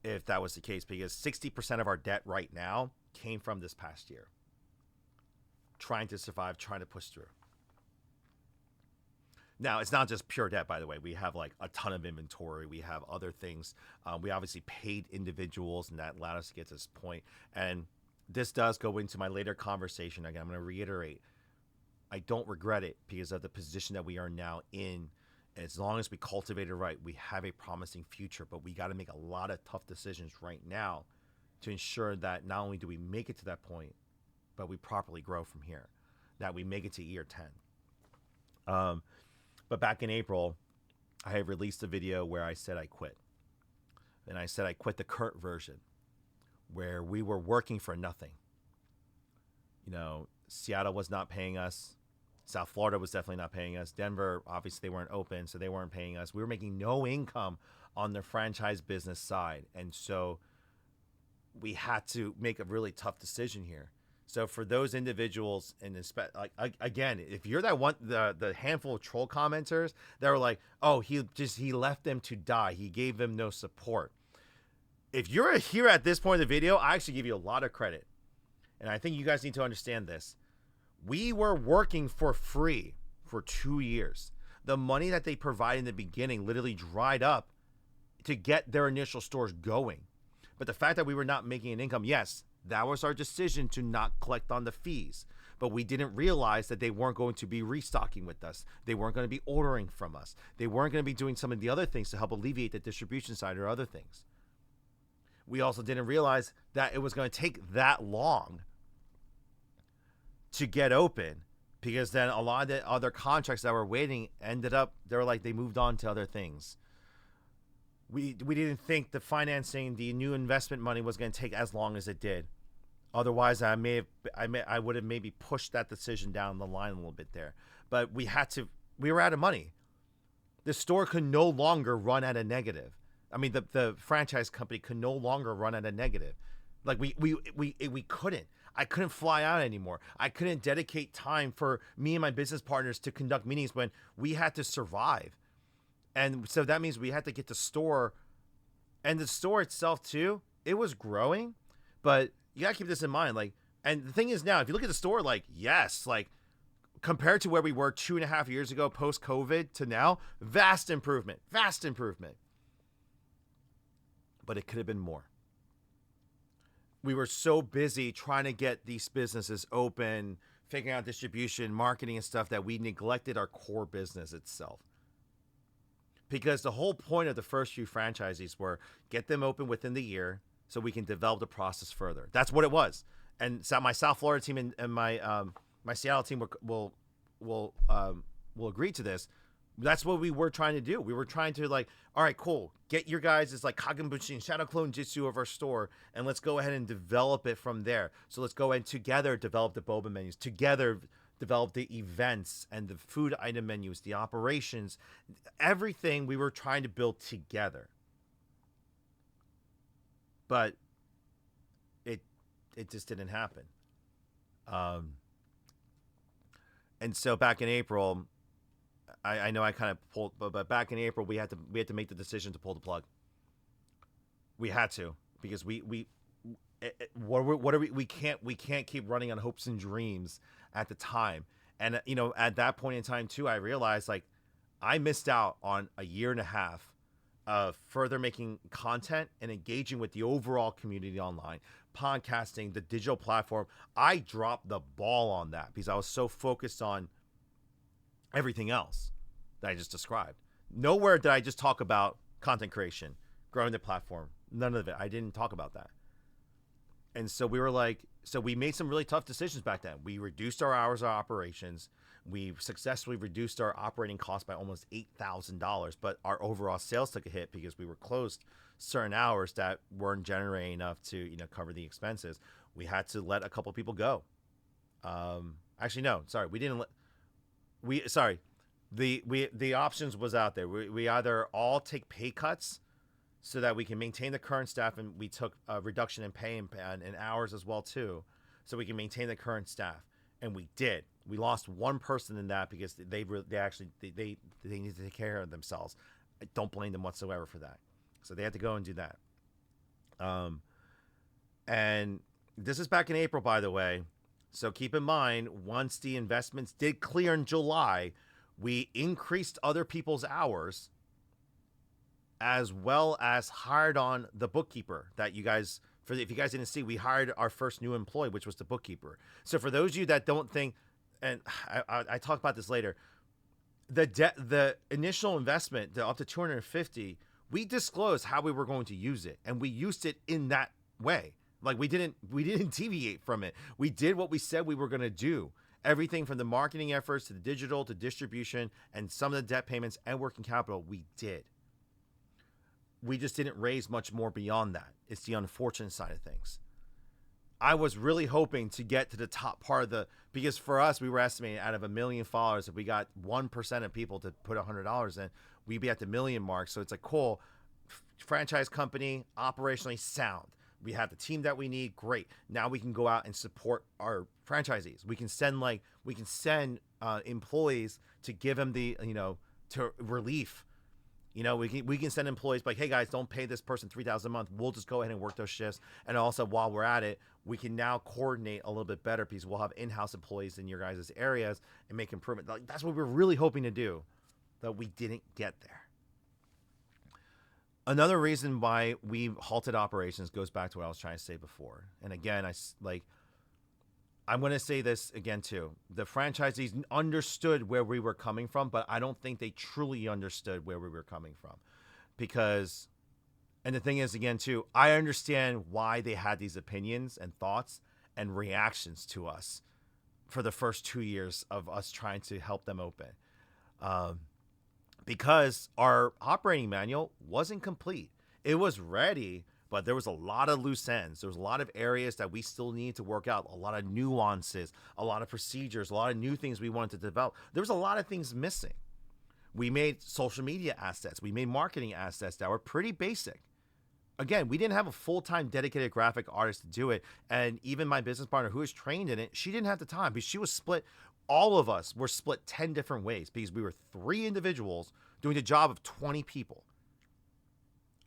if that was the case, because 60% of our debt right now came from this past year. Trying to survive, trying to push through. Now, it's not just pure debt, by the way. We have like a ton of inventory. We have other things. We obviously paid individuals, and that allowed us to get to this point. And this does go into my later conversation. Again, I'm going to reiterate, I don't regret it because of the position that we are now in. As long as we cultivate it right, we have a promising future, but we got to make a lot of tough decisions right now to ensure that not only do we make it to that point, but we properly grow from here, that we make it to year 10. But back in April, I have released a video where I said I quit. And I said I quit the current version where we were working for nothing. You know, Seattle was not paying us. South Florida was definitely not paying us. Denver, obviously, they weren't open, so they weren't paying us. We were making no income on the franchise business side. And so we had to make a really tough decision here. So for those individuals, and like again, if you're that one, the handful of troll commenters that were like, "Oh, he left them to die. He gave them no support." If you're here at this point in the video, I actually give you a lot of credit, and I think you guys need to understand this. We were working for free for 2 years. The money that they provided in the beginning literally dried up to get their initial stores going. But the fact that we were not making an income, yes, that was our decision to not collect on the fees. But we didn't realize that they weren't going to be restocking with us. They weren't going to be ordering from us. They weren't going to be doing some of the other things to help alleviate the distribution side or other things. We also didn't realize that it was going to take that long to get open, because then a lot of the other contracts that were waiting ended up, they moved on to other things. We didn't think the financing, the new investment money was going to take as long as it did. Otherwise, I would have maybe pushed that decision down the line a little bit there. But we were out of money. The store could no longer run at a negative. I mean, the franchise company could no longer run at a negative. Like we couldn't. I couldn't fly out anymore. I couldn't dedicate time for me and my business partners to conduct meetings when we had to survive. And so that means we had to get the store, and the store itself too, it was growing, but you gotta keep this in mind. Like, and the thing is now, if you look at the store, like, yes, like compared to where we were 2.5 years ago, post-COVID to now, vast improvement. But it could have been more. We were so busy trying to get these businesses open, figuring out distribution, marketing and stuff, that we neglected our core business itself. Because the whole point of the first few franchisees were get them open within the year so we can develop the process further. That's what it was. And so my South Florida team and my Seattle team will agree to this. That's what we were trying to do. We were trying to, like, all right, cool. Get your guys' like Kagenbushi and Shadow Clone Jitsu of our store, and let's go ahead and develop it from there. So let's go ahead and together develop the boba menus, together develop the events and the food item menus, the operations, everything we were trying to build together. But it just didn't happen. And so back in April, I know I kind of pulled, but back in April we had to make the decision to pull the plug. We had to, because we can't keep running on hopes and dreams at the time. And you know, at that point in time too, I realized, like, I missed out on a year and a half of further making content and engaging with the overall community online, podcasting, the digital platform. I dropped the ball on that because I was so focused on everything else that I just described. Nowhere did I just talk about content creation, growing the platform. None of it. I didn't talk about that. And so we were like, so we made some really tough decisions back then. We reduced our hours of operations. We successfully reduced our operating costs by almost $8,000, but our overall sales took a hit because we were closed certain hours that weren't generating enough to, you know, cover the expenses. We had to let a couple people go. Actually, no, sorry, we didn't let. The options was out there. We either all take pay cuts so that we can maintain the current staff, and we took a reduction in pay and hours as well too, so we can maintain the current staff, and we did. We lost one person in that because they needed to take care of themselves. I don't blame them whatsoever for that. So they had to go and do that. And this is back in April, by the way. So keep in mind, once the investments did clear in July, we increased other people's hours, as well as hired on the bookkeeper that you guys, if you guys didn't see, we hired our first new employee, which was the bookkeeper. So for those of you that don't think, and I talk about this later, the initial investment, the up to 250, we disclosed how we were going to use it, and we used it in that way. Like we didn't deviate from it. We did what we said we were going to do. Everything from the marketing efforts to the digital to distribution and some of the debt payments and working capital, we did. We just didn't raise much more beyond that. It's the unfortunate side of things. I was really hoping to get to the top part of because for us, we were estimating out of 1 million followers, if we got 1% of people to put $100 in, we'd be at the million mark. So it's a cool franchise company, operationally sound. We have the team that we need. Great. Now we can go out and support our franchisees. We can send employees to give them to relief. We can send employees like, hey guys, don't pay this person $3,000 a month. We'll just go ahead and work those shifts. And also while we're at it, we can now coordinate a little bit better because we'll have in-house employees in your guys' areas and make improvement. Like, that's what we're really hoping to do, but we didn't get there. Another reason why we halted operations goes back to what I was trying to say before. And again, I'm going to say this again too. The franchisees understood where we were coming from, but I don't think they truly understood where we were coming from. And the thing is, again too, I understand why they had these opinions and thoughts and reactions to us for the first 2 years of us trying to help them open. Because our operating manual wasn't complete. It was ready, but there was a lot of loose ends. There was a lot of areas that we still needed to work out, a lot of nuances, a lot of procedures, a lot of new things we wanted to develop. There was a lot of things missing. We made social media assets. We made marketing assets that were pretty basic. Again, we didn't have a full-time dedicated graphic artist to do it. And even my business partner who was trained in it, she didn't have the time because she was split. All of us were split 10 different ways because we were 3 individuals doing the job of 20 people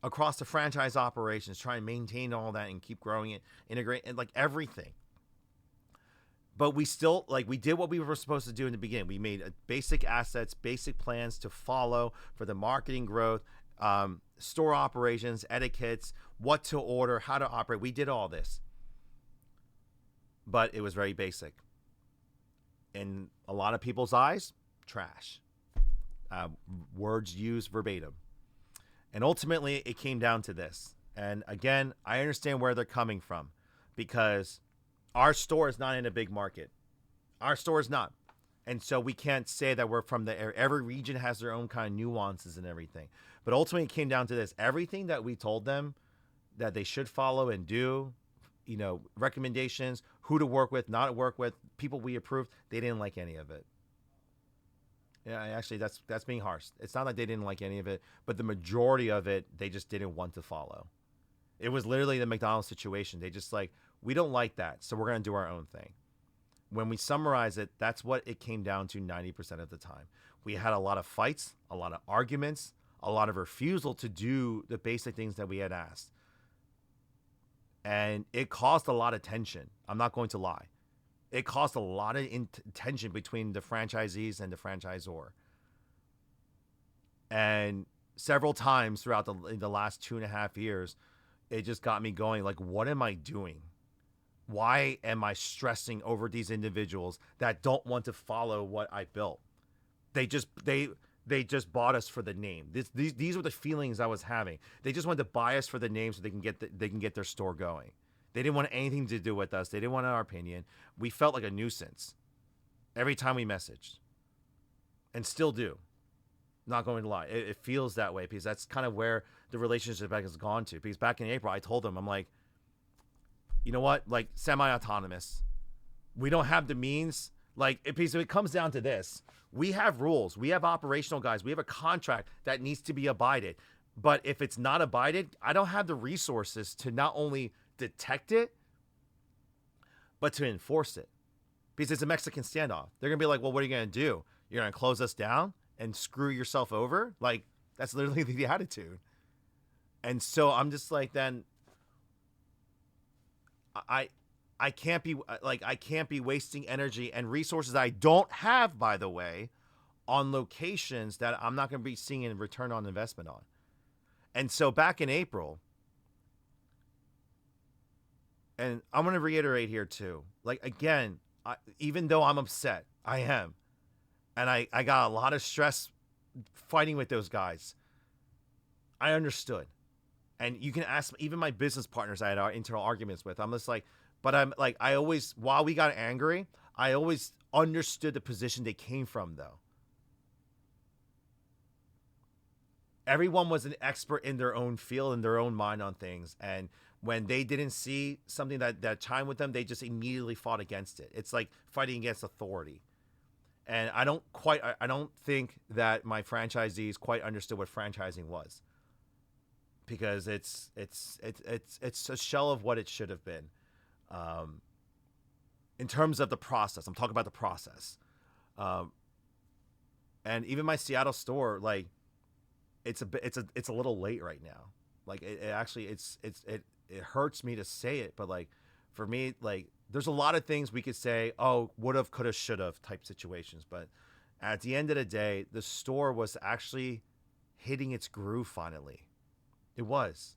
across the franchise operations, trying to maintain all that and keep growing it, integrate, and like everything. But we still, we did what we were supposed to do in the beginning. We made basic assets, basic plans to follow for the marketing growth, store operations, etiquettes, what to order, how to operate. We did all this. But it was very basic. In a lot of people's eyes, trash. Words used verbatim. And ultimately, it came down to this. And again, I understand where they're coming from because our store is not in a big market. Our store is not. And so we can't say that we're from every region has their own kind of nuances and everything. But ultimately, it came down to this. Everything that we told them that they should follow and do, recommendations, who to work with, not to work with, people we approved, they didn't like any of it. Yeah, actually, that's being harsh. It's not like they didn't like any of it, but the majority of it, they just didn't want to follow. It was literally the McDonald's situation. They just we don't like that, so we're going to do our own thing. When we summarize it, that's what it came down to 90% of the time. We had a lot of fights, a lot of arguments, a lot of refusal to do the basic things that we had asked. And it caused a lot of tension. I'm not going to lie. It caused a lot of tension between the franchisees and the franchisor. And several times throughout the last 2.5 years, it just got me going, what am I doing? Why am I stressing over these individuals that don't want to follow what I built? They just bought us for the name. These were the feelings I was having. They just wanted to buy us for the name so they can get their store going. They didn't want anything to do with us. They didn't want our opinion. We felt like a nuisance every time we messaged, and still do. Not going to lie. It feels that way because that's kind of where the relationship has gone to. Because back in April, I told them, I'm like, you know what? Semi-autonomous. We don't have the means. Because it comes down to this. We have rules. We have operational guys. We have a contract that needs to be abided. But if it's not abided, I don't have the resources to not only detect it, but to enforce it. Because it's a Mexican standoff. They're going to be like, well, what are you going to do? You're going to close us down and screw yourself over? That's literally the attitude. And so I'm just then I can't be wasting energy and resources I don't have, by the way, on locations that I'm not going to be seeing a return on investment on. And so back in April, and I'm going to reiterate here too, again, even though I'm upset, I am. And I got a lot of stress fighting with those guys. I understood. And you can ask even my business partners I had internal arguments with. I'm just but I always, while we got angry, I always understood the position they came from, though. Everyone was an expert in their own field, in their own mind on things. And when they didn't see something that chimed with them, they just immediately fought against it. It's like fighting against authority. And I don't think that my franchisees quite understood what franchising was, because it's a shell of what it should have been. In terms of the process, I'm talking about the process. And even my Seattle store, like, it's a little late right now. Like, it actually, it hurts me to say it, but like, for me, like, there's a lot of things we could say, oh, would have, could have, should have type situations. But at the end of the day, the store was actually hitting its groove finally. It was.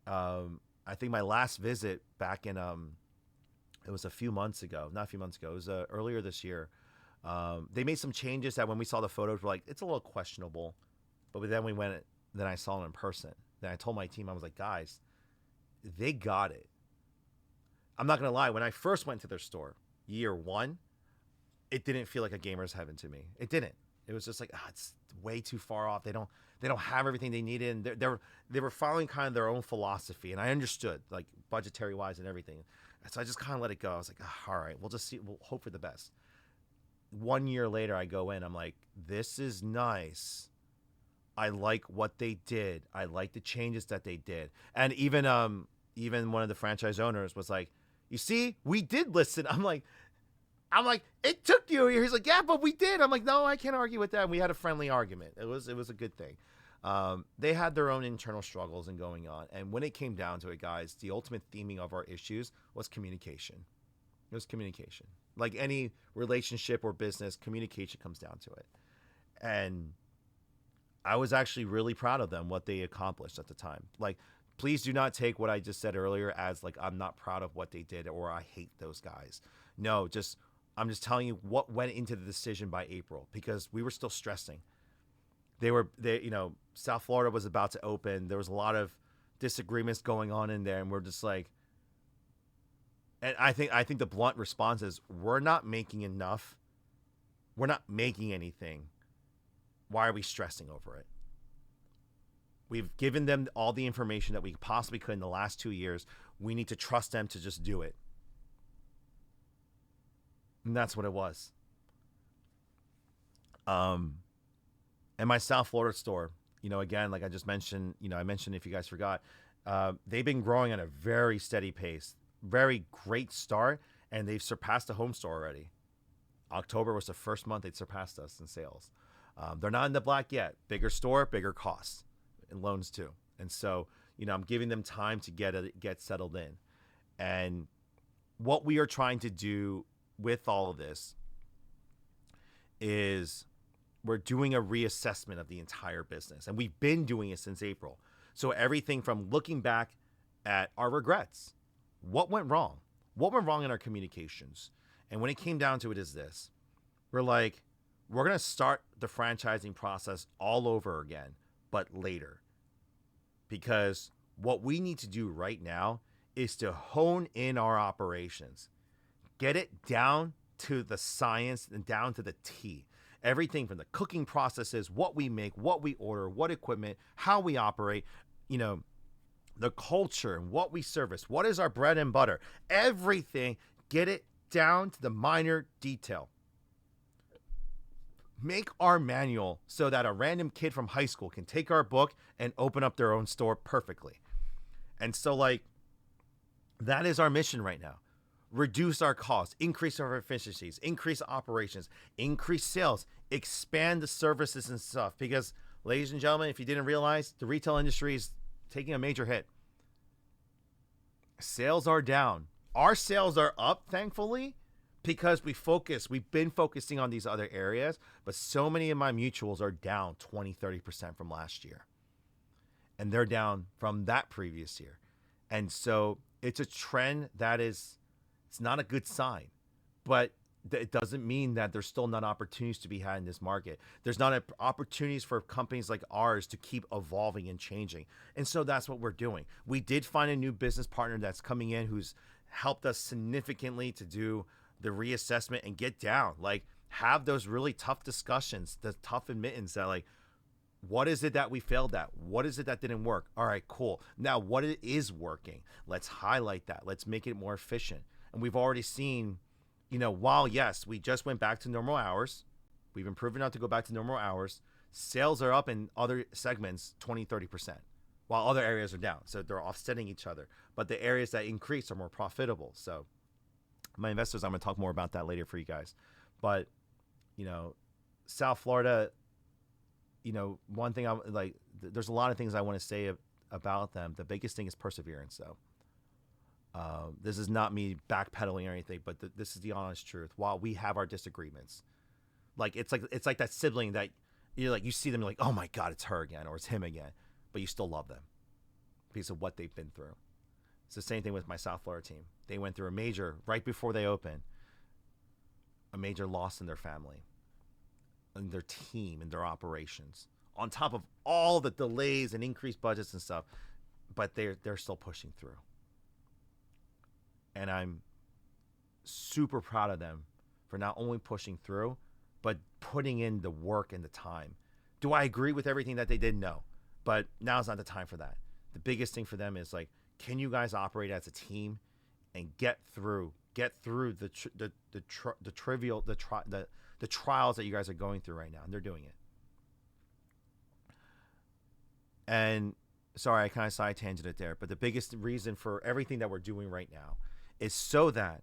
I think my last visit back in, it was a few months ago, not a few months ago, it was earlier this year. They made some changes that when we saw the photos, we're like, it's a little questionable. But then then I saw it in person. Then I told my team, I was like, guys, they got it. I'm not going to lie. When I first went to their store, year one, it didn't feel like a gamer's heaven to me. It didn't. It was just like, it's way too far off. They don't have everything they needed. And they were following kind of their own philosophy. And I understood, like, budgetary wise and everything. So I just kind of let it go. I was like, all right, we'll just see. We'll hope for the best. 1 year later, I go in. I'm like, this is nice. I like what they did. I like the changes that they did. And even one of the franchise owners was like, you see, we did listen. I'm like, it took you a year. He's like, yeah, but we did. I'm like, no, I can't argue with that. And we had a friendly argument. It was a good thing. They had their own internal struggles and going on. And when it came down to it, guys, the ultimate theming of our issues was communication. It was communication. Like any relationship or business, communication comes down to it. And I was actually really proud of them, what they accomplished at the time. Like, please do not take what I just said earlier as like I'm not proud of what they did or I hate those guys. No, I'm just telling you what went into the decision by April, because we were still stressing. South Florida was about to open. There was a lot of disagreements going on in there, and we're just like, and I think the blunt response is, we're not making enough. We're not making anything. Why are we stressing over it? We've given them all the information that we possibly could in the last 2 years. We need to trust them to just do it. And that's what it was. And my South Florida store, again, like I just mentioned, I mentioned, if you guys forgot, they've been growing at a very steady pace. Very great start, and they've surpassed the home store already. October was the first month they'd surpassed us in sales. They're not in the black yet. Bigger store, bigger costs, and loans too. And so, I'm giving them time to get settled in. And what we are trying to do with all of this is we're doing a reassessment of the entire business. And we've been doing it since April. So everything from looking back at our regrets. What went wrong? What went wrong in our communications? And when it came down to it is this. We're like, we're going to start the franchising process all over again, but later. Because what we need to do right now is to hone in our operations. Get it down to the science and down to the T. Everything from the cooking processes, what we make, what we order, what equipment, how we operate, the culture and what we service, what is our bread and butter, everything, get it down to the minor detail. Make our manual so that a random kid from high school can take our book and open up their own store perfectly. And so, like, that is our mission right now. Reduce our costs, increase our efficiencies, increase operations, increase sales, expand the services and stuff. Because, ladies and gentlemen, if you didn't realize, the retail industry is taking a major hit. Sales are down. Our sales are up, thankfully, because we've been focusing on these other areas, but so many of my mutuals are down 20-30% from last year. And they're down from that previous year. And so it's a trend that it's not a good sign, but it doesn't mean that there's still not opportunities to be had in this market. There's not opportunities for companies like ours to keep evolving and changing. And so that's what we're doing. We did find a new business partner that's coming in who's helped us significantly to do the reassessment and get down. Like, have those really tough discussions, the tough admittance that, like, what is it that we failed at? What is it that didn't work? All right, cool. Now, what it is working? Let's highlight that. Let's make it more efficient. And we've already seen, while, yes, we just went back to normal hours, we've been proven not to go back to normal hours, sales are up in other segments 20, 30%, while other areas are down. So they're offsetting each other. But the areas that increase are more profitable. So my investors, I'm going to talk more about that later for you guys. But, South Florida, one thing there's a lot of things I want to say about them. The biggest thing is perseverance, though. This is not me backpedaling or anything, but this is the honest truth. While we have our disagreements, it's like that sibling that you see them, you're like, oh my God, it's her again, or it's him again, but you still love them because of what they've been through. It's the same thing with my South Florida team. They went through a major, right before they opened, a major loss in their family, and their team and their operations, on top of all the delays and increased budgets and stuff, but they're still pushing through. And I'm super proud of them for not only pushing through, but putting in the work and the time. Do I agree with everything that they did? No, but now's not the time for that. The biggest thing for them is, like, can you guys operate as a team and get through the trials that you guys are going through right now? And they're doing it. And sorry, I kind of side tangented there, but the biggest reason for everything that we're doing right now is so that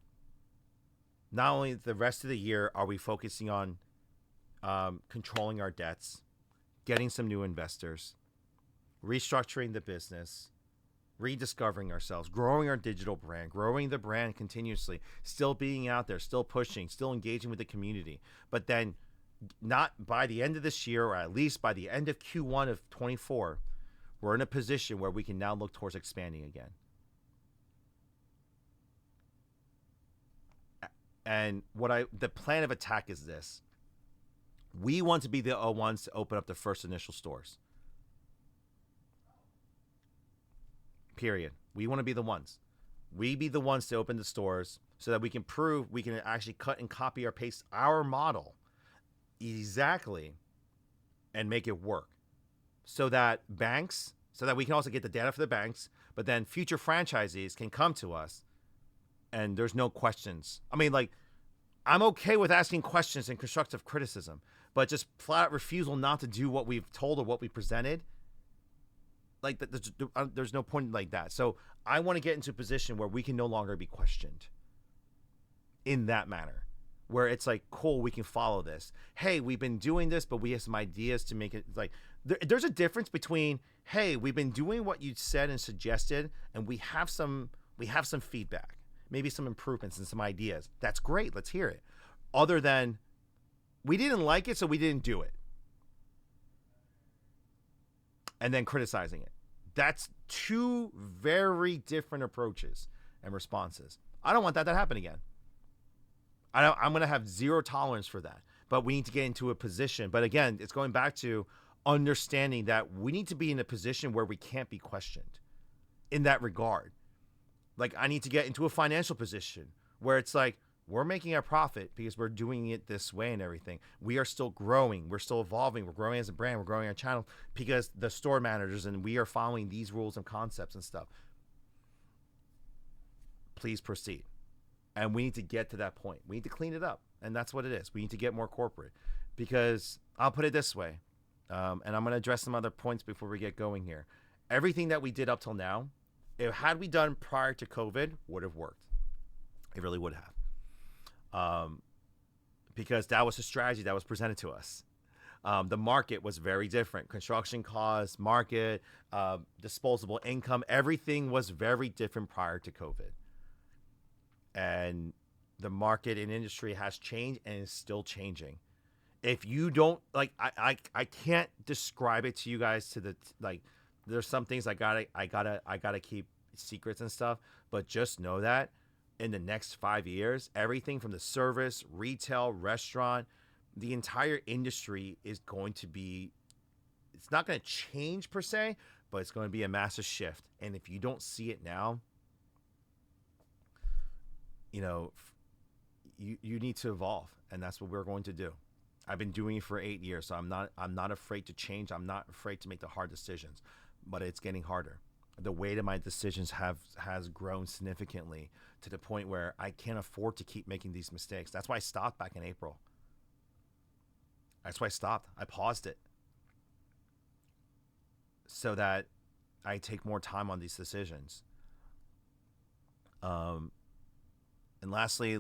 not only the rest of the year are we focusing on controlling our debts, getting some new investors, restructuring the business, rediscovering ourselves, growing our digital brand, growing the brand continuously, still being out there, still pushing, still engaging with the community. But then not by the end of this year, or at least by the end of Q1 of 24, we're in a position where we can now look towards expanding again. And the plan of attack is this. We want to be the ones to open up the first initial stores. Period. We want to be the ones. We be the ones to open the stores so that we can prove we can actually cut and copy or paste our model exactly and make it work. So that we can also get the data for the banks, but then future franchisees can come to us and there's no questions. I mean, like, I'm okay with asking questions and constructive criticism, but just flat out refusal not to do what we've told or what we presented, like, there's no point like that. So I want to get into a position where we can no longer be questioned in that manner, where it's like, cool, we can follow this. Hey, we've been doing this, but we have some ideas to make it, like, there's a difference between, hey, we've been doing what you said and suggested, and we have some feedback, maybe some improvements and some ideas. That's great. Let's hear it. Other than, we didn't like it, so we didn't do it. And then criticizing it. That's two very different approaches and responses. I don't want that to happen again. I'm going to have zero tolerance for that. But we need to get into a position. But again, it's going back to understanding that we need to be in a position where we can't be questioned in that regard. Like, I need to get into a financial position where it's like, we're making a profit because we're doing it this way and everything. We are still growing. We're still evolving. We're growing as a brand. We're growing our channel because the store managers and we are following these rules and concepts and stuff. Please proceed. And we need to get to that point. We need to clean it up. And that's what it is. We need to get more corporate, because I'll put it this way. And I'm going to address some other points before we get going here. Everything that we did up till now, had we done prior to COVID, would have worked. It really would have. Because that was a strategy that was presented to us. The market was very different. Construction costs, market, disposable income, everything was very different prior to COVID. And the market and industry has changed and is still changing. If you don't, like, I can't describe it to you guys there's some things I gotta keep secrets and stuff, but just know that in the next 5 years, everything from the service, retail, restaurant, the entire industry is going to be, it's not going to change per se, but it's going to be a massive shift. And if you don't see it now, you need to evolve, and that's what we're going to do. I've been doing it for 8 years, so I'm not afraid to change. I'm not afraid to make the hard decisions, but it's getting harder. The weight of my decisions has grown significantly to the point where I can't afford to keep making these mistakes. That's why I stopped back in April. That's why I stopped. I paused it so that I take more time on these decisions. And lastly,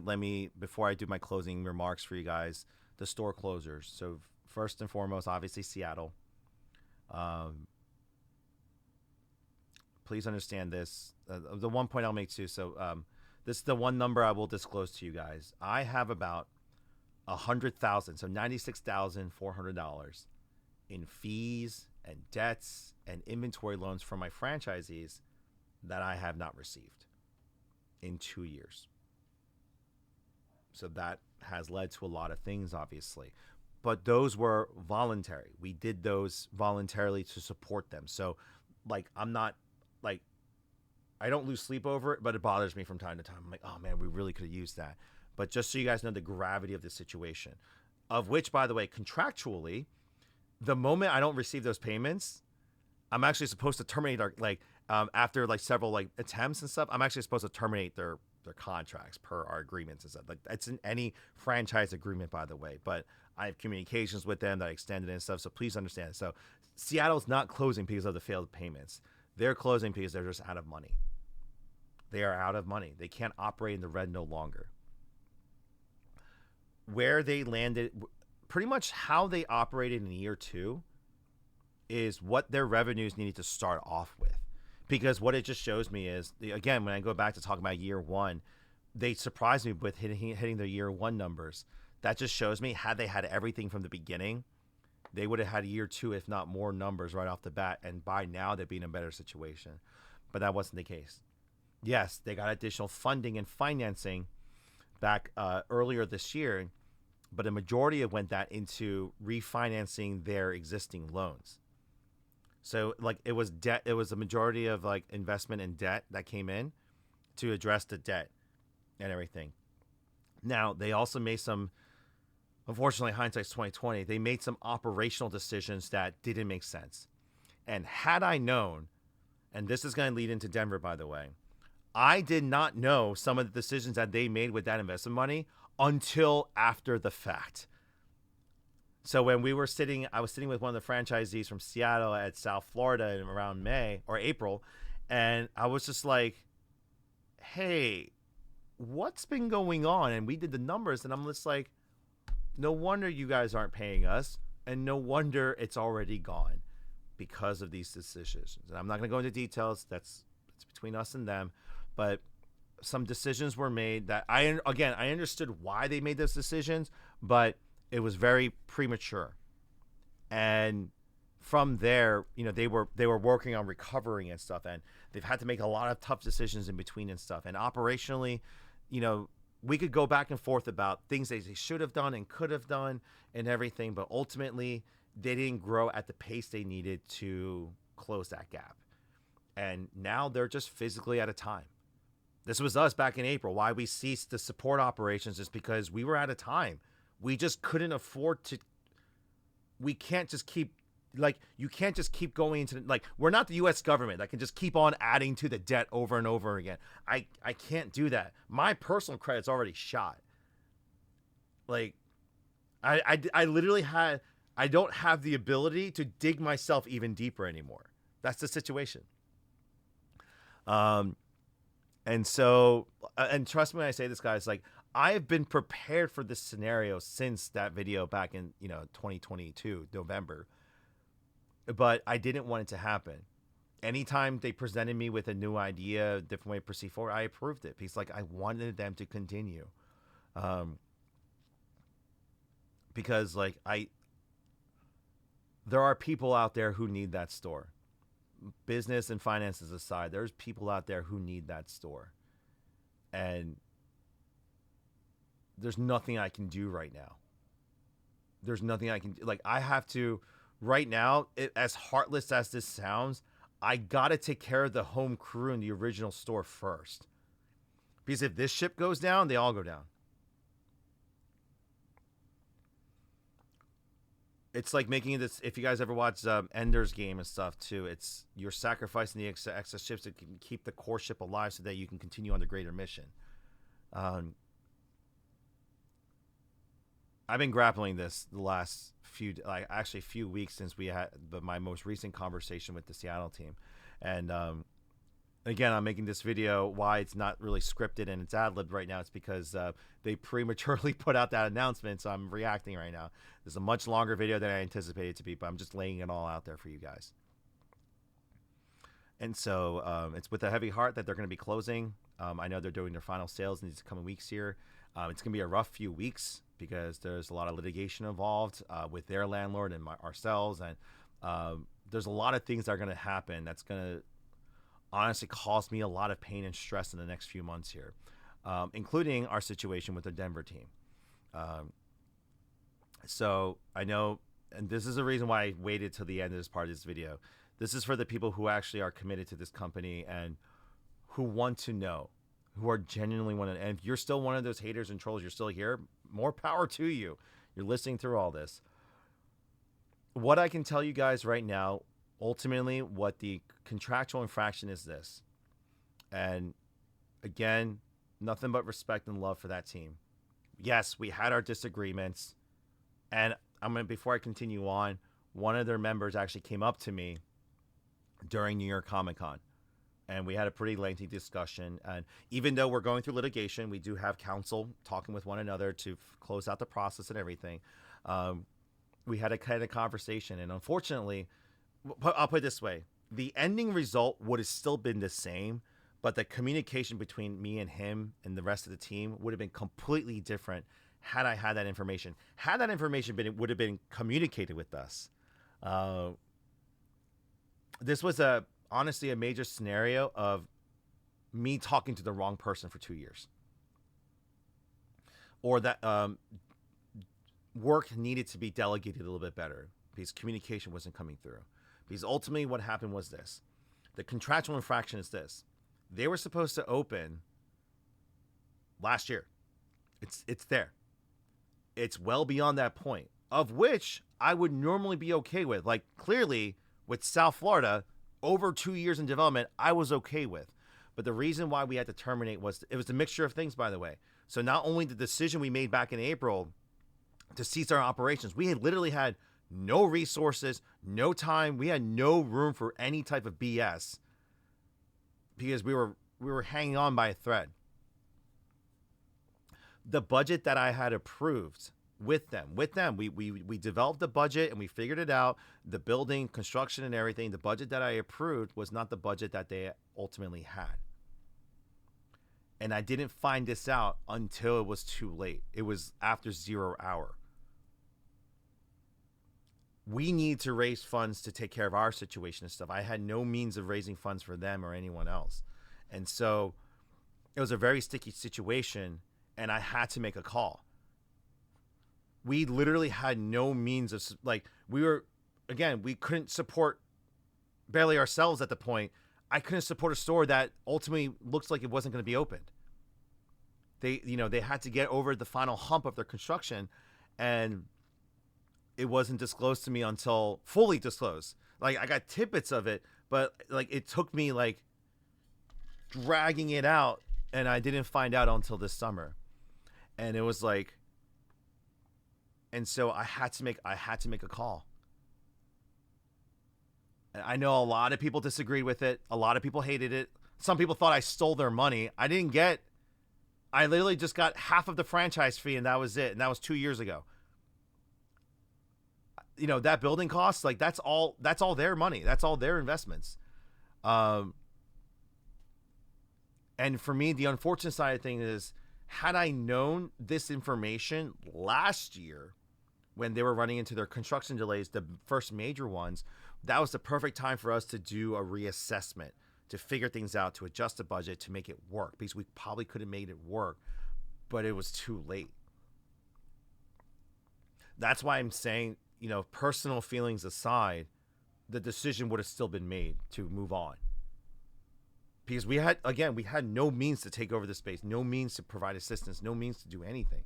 before I do my closing remarks for you guys, the store closures. So first and foremost, obviously Seattle. Please understand this. The one point I'll make too. So this is the one number I will disclose to you guys. I have about $100,000, so $96,400 in fees and debts and inventory loans from my franchisees that I have not received in 2 years. So that has led to a lot of things, obviously. But those were voluntary. We did those voluntarily to support them. So, I'm not, I don't lose sleep over it, but it bothers me from time to time. I'm like, oh, man, we really could have used that. But just so you guys know the gravity of the situation, of which, by the way, contractually, the moment I don't receive those payments, I'm actually supposed to terminate after several attempts and stuff. I'm actually supposed to terminate their contracts per our agreements and stuff. That's in any franchise agreement, by the way. But I have communications with them that I extended and stuff. So please understand. So Seattle's not closing because of the failed payments. They're closing because they're just out of money. They are out of money. They can't operate in the red no longer. Where they landed, pretty much how they operated in year 2 is what their revenues needed to start off with. Because what it just shows me is, again, when I go back to talking about year 1, they surprised me with hitting their year 1 numbers. That just shows me, had they had everything from the beginning, they would have had year 2, if not more numbers right off the bat. And by now, they'd be in a better situation. But that wasn't the case. Yes, they got additional funding and financing back earlier this year, but a majority of that into refinancing their existing loans. So it was debt. It was a majority of investment in debt that came in to address the debt and everything. Now they also made some, unfortunately, hindsight's 2020. They made some operational decisions that didn't make sense. And had I known, and this is going to lead into Denver, by the way, I did not know some of the decisions that they made with that investment money until after the fact. So when I was sitting with one of the franchisees from Seattle at South Florida in around May or April, and I was just like, hey, what's been going on? And we did the numbers, and I'm just like, no wonder you guys aren't paying us, and no wonder it's already gone because of these decisions. And I'm not going to go into details. It's between us and them, but some decisions were made that I understood why they made those decisions, but it was very premature. And from there, they were working on recovering and stuff, and they've had to make a lot of tough decisions in between and stuff. And operationally, we could go back and forth about things they should have done and could have done and everything, but ultimately they didn't grow at the pace they needed to close that gap. And now they're just physically out of time. This was us back in April. Why we ceased the support operations is because we were out of time. We just couldn't afford to. We can't just keep, you can't just keep going into, we're not the U.S. government that can just keep on adding to the debt over and over again. I can't do that. My personal credit's already shot. I literally I don't have the ability to dig myself even deeper anymore. That's the situation. And so, and trust me when I say this, guys, I have been prepared for this scenario since that video back in, 2022, November. But I didn't want it to happen. Anytime they presented me with a new idea, a different way to proceed forward, I approved it because I wanted them to continue. Because there are people out there who need that store. Business and finances aside, there's people out there who need that store. And there's nothing I can do right now. There's nothing I can do. I have to, right now, as heartless as this sounds, I got to take care of the home crew in the original store first. Because if this ship goes down, they all go down. It's like making this. If you guys ever watch Ender's Game and stuff too, it's you're sacrificing the excess ships to keep the core ship alive so that you can continue on the greater mission. Um, I've been grappling this the last a few weeks since we had my most recent conversation with the Seattle team, and again, I'm making this video why it's not really scripted and it's ad-libbed right now. It's because they prematurely put out that announcement, so I'm reacting right now. This is a much longer video than I anticipated it to be, but I'm just laying it all out there for you guys. And so it's with a heavy heart that they're going to be closing. I know they're doing their final sales in these coming weeks here. It's going to be a rough few weeks because there's a lot of litigation involved with their landlord and ourselves. And there's a lot of things that are going to happen that's going to honestly caused me a lot of pain and stress in the next few months here, including our situation with the Denver team. So I know, and this is the reason why I waited till the end of this part of this video. This is for the people who actually are committed to this company and who want to know, who are genuinely want to. And if you're still one of those haters and trolls, you're still here, more power to you. You're listening through all this. What I can tell you guys right now, ultimately, what the contractual infraction is this. And again, nothing but respect and love for that team. Yes, we had our disagreements. And before I continue on, one of their members actually came up to me during New York Comic Con. And we had a pretty lengthy discussion. And even though we're going through litigation, we do have counsel talking with one another to close out the process and everything. We had a kind of conversation. And unfortunately, I'll put it this way. The ending result would have still been the same, but the communication between me and him and the rest of the team would have been completely different had I had that information. Had that information would have been communicated with us. This was honestly a major scenario of me talking to the wrong person for 2 years. Or that work needed to be delegated a little bit better because communication wasn't coming through. Because ultimately what happened was this. The contractual infraction is this. They were supposed to open last year. It's there. It's well beyond that point, of which I would normally be okay with. Like, clearly, with South Florida, over 2 years in development, I was okay with. But the reason why we had to terminate was, it was a mixture of things, by the way. So not only the decision we made back in April to cease our operations, we had literally had no resources, no time. We had no room for any type of BS because we were hanging on by a thread. The budget that I had approved with them, we developed the budget and we figured it out. The building, construction and everything, the budget that I approved was not the budget that they ultimately had. And I didn't find this out until it was too late. It was after 0 hour. We need to raise funds to take care of our situation and stuff. I had no means of raising funds for them or anyone else. And so it was a very sticky situation and I had to make a call. We literally had no means of, we couldn't support barely ourselves at the point. I couldn't support a store that ultimately looks like it wasn't going to be opened. They had to get over the final hump of their construction and it wasn't disclosed to me until fully disclosed. Like, I got tidbits of it, but it took me dragging it out and I didn't find out until this summer. And it was and so I had to make a call. And I know a lot of people disagreed with it. A lot of people hated it. Some people thought I stole their money. I literally just got half of the franchise fee and that was it. And that was 2 years ago. That building costs, that's all their money. That's all their investments. And for me, the unfortunate side of things is, had I known this information last year when they were running into their construction delays, the first major ones, that was the perfect time for us to do a reassessment, to figure things out, to adjust the budget, to make it work, because we probably could have made it work, but it was too late. That's why I'm saying, personal feelings aside, the decision would have still been made to move on. Because we had no means to take over the space, no means to provide assistance, no means to do anything.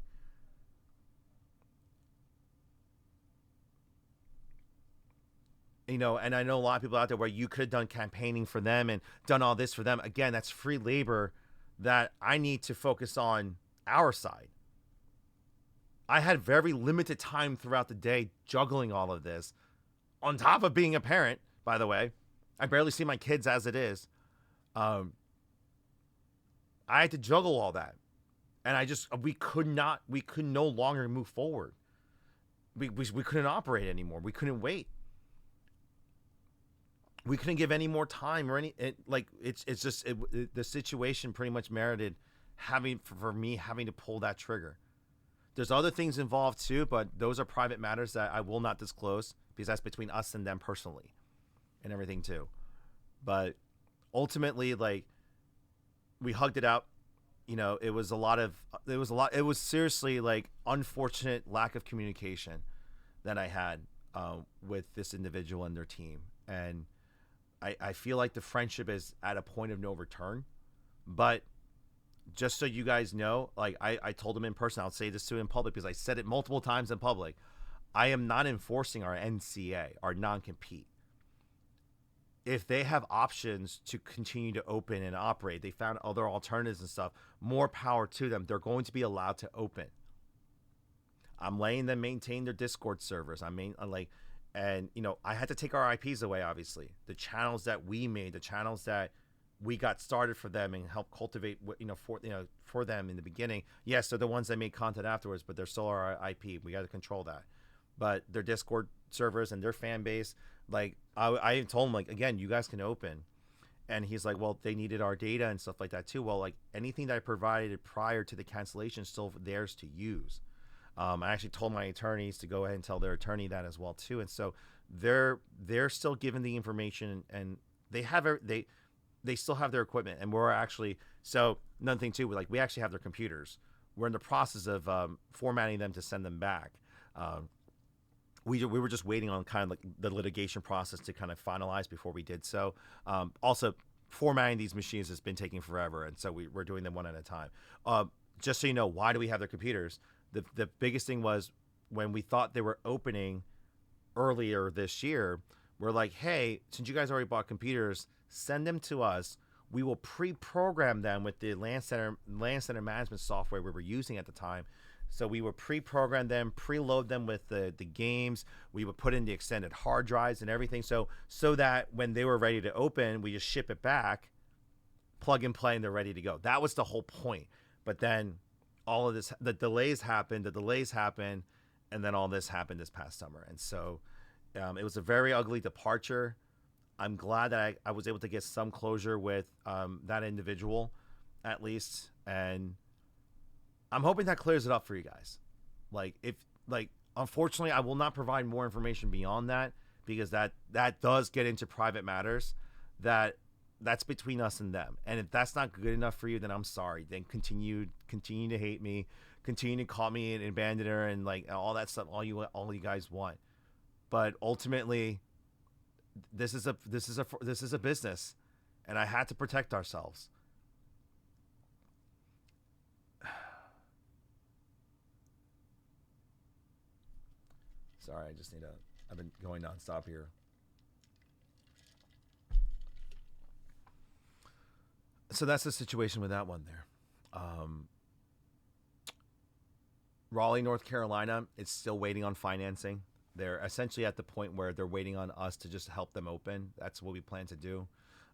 and I know a lot of people out there where you could have done campaigning for them and done all this for them. Again, that's free labor that I need to focus on our side. I had very limited time throughout the day juggling all of this, on top of being a parent, by the way. I barely see my kids as it is. I had to juggle all that. And we could no longer move forward. We couldn't operate anymore. We couldn't wait. We couldn't give any more time or the situation pretty much merited for me having to pull that trigger. There's other things involved too, but those are private matters that I will not disclose because that's between us and them personally and everything too. But ultimately, like, we hugged it out. It was seriously like unfortunate lack of communication that I had with this individual and their team. And I feel like the friendship is at a point of no return. But just so you guys know, like I told him in person, I'll say this to him in public because I said it multiple times in public. I am not enforcing our NCA, our non-compete. If they have options to continue to open and operate, they found other alternatives and stuff, more power to them. They're going to be allowed to open. I'm letting them maintain their Discord servers. I had to take our IPs away, obviously. The channels that we made, the channels that we got started for them and helped cultivate, for them in the beginning. Yes, they're the ones that made content afterwards, but they're still our IP. We got to control that. But their Discord servers and their fan base, like I told him, like, again, you guys can open. And he's like, well, they needed our data and stuff like that too. Well, like, anything that I provided prior to the cancellation is still theirs to use. I actually told my attorneys to go ahead and tell their attorney that as well too. And so they're still given the information, and they still have their equipment. And we're actually, so another thing too, we actually have their computers. We're in the process of formatting them to send them back. We were just waiting on kind of like the litigation process to kind of finalize before we did so. Also, formatting these machines has been taking forever, and so we're doing them one at a time. Just so you know, why do we have their computers? The biggest thing was when we thought they were opening earlier this year, we're like, hey, since you guys already bought computers, send them to us. We will pre-program them with the Land Center management software we were using at the time. So we would pre-program them, preload them with the games. We would put in the extended hard drives and everything. So that when they were ready to open, we just ship it back, plug and play, and they're ready to go. That was the whole point. But then all of this, the delays happened, and then all this happened this past summer. And so it was a very ugly departure. I'm glad that I was able to get some closure with that individual, at least. And I'm hoping that clears it up for you guys. Unfortunately, I will not provide more information beyond that because that does get into private matters that's between us and them. And if that's not good enough for you, then I'm sorry. Then continue to hate me, continue to call me an abandoner and like all that stuff, all you guys want. But ultimately, this is a business, and I had to protect ourselves. Sorry, I've been going nonstop here. So that's the situation with that one there. Raleigh, North Carolina, it's still waiting on financing. They're essentially at the point where they're waiting on us to just help them open. That's what we plan to do.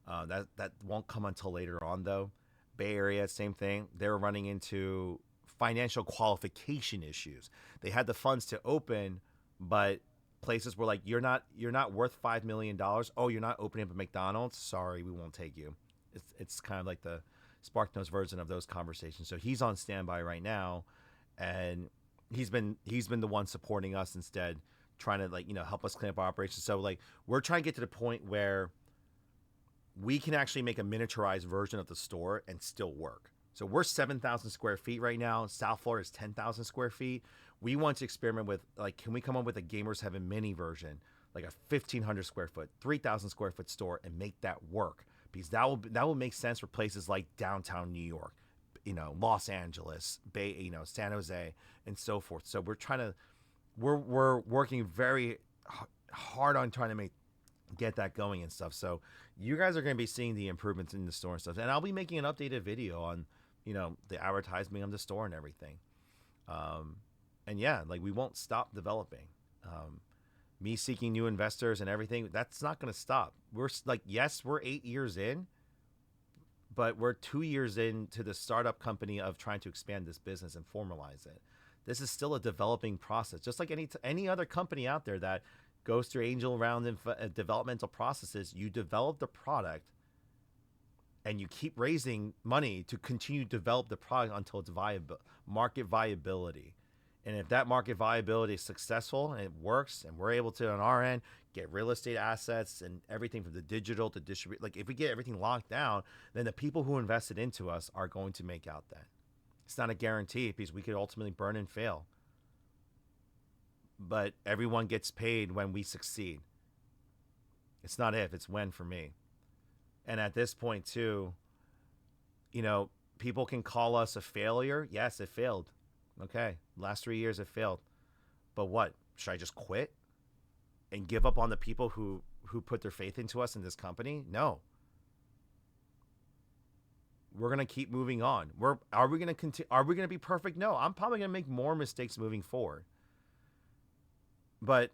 That won't come until later on, though. Bay Area, same thing. They're running into financial qualification issues. They had the funds to open, but places were like, you're not worth $5 million. Oh, you're not opening up a McDonald's? Sorry, we won't take you. It's kind of like the SparkNotes version of those conversations. So he's on standby right now, and he's been the one supporting us instead, trying to help us clean up our operations. So we're trying to get to the point where we can actually make a miniaturized version of the store and still work. So we're 7,000 square feet right now. South Florida is 10,000 square feet. We want to experiment with can we come up with a Gamers Heaven mini version, like a 1,500 square foot, 3,000 square foot store, and make that work? Because that will make sense for places like downtown New York, Los Angeles, Bay, San Jose, and so forth. So we're working very hard on trying to make get that going and stuff. So you guys are going to be seeing the improvements in the store and stuff. And I'll be making an updated video on, the advertisement of the store and everything. Um, and yeah, like we won't stop developing. Um, Me seeking new investors and everything, that's not going to stop. Yes, we're 8 years in, but we're 2 years into the startup company of trying to expand this business and formalize it. This is still a developing process, just like any other company out there that goes through angel round and developmental processes. You develop the product and you keep raising money to continue to develop the product until it's viable, market viability. And if that market viability is successful and it works, and we're able to on our end get real estate assets and everything from the digital to distribute, like if we get everything locked down, then the people who invested into us are going to make out that. It's not a guarantee because we could ultimately burn and fail. But everyone gets paid when we succeed. It's not if, it's when for me. And at this point too, people can call us a failure. Yes, it failed. Okay, last 3 years it failed. But what? Should I just quit and give up on the people who put their faith into us in this company? No. We're gonna keep moving on. Are we gonna continue? Are we gonna be perfect? No. I'm probably gonna make more mistakes moving forward. But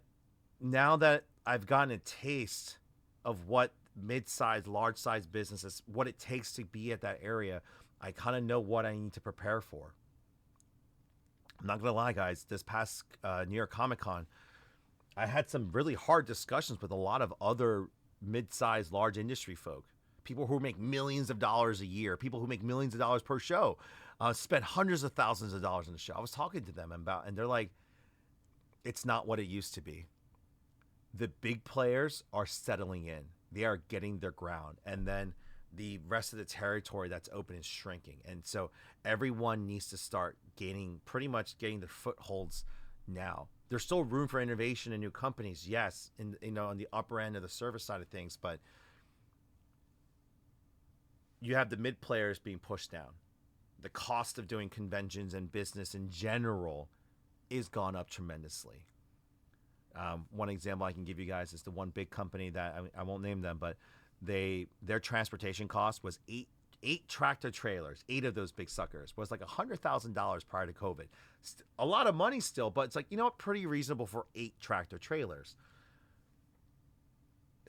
now that I've gotten a taste of what mid-sized, large-sized businesses, what it takes to be at that area, I kind of know what I need to prepare for. I'm not gonna lie, guys. This past New York Comic Con, I had some really hard discussions with a lot of other mid-sized, large industry folk, people who make millions of dollars a year, people who make millions of dollars per show, spent hundreds of thousands of dollars on the show. I was talking to them and they're like, it's not what it used to be. The big players are settling in. They are getting their ground, and then the rest of the territory that's open is shrinking. And so everyone needs to start pretty much getting their footholds now. There's still room for innovation and new companies, yes, on the upper end of the service side of things, but you have the mid players being pushed down. The cost of doing conventions and business in general is gone up tremendously. One example I can give you guys is the one big company that I won't name them, but their transportation cost was eight tractor trailers. 8 of those big suckers was like $100,000 prior to COVID. A lot of money still, but it's like, pretty reasonable for 8 tractor trailers.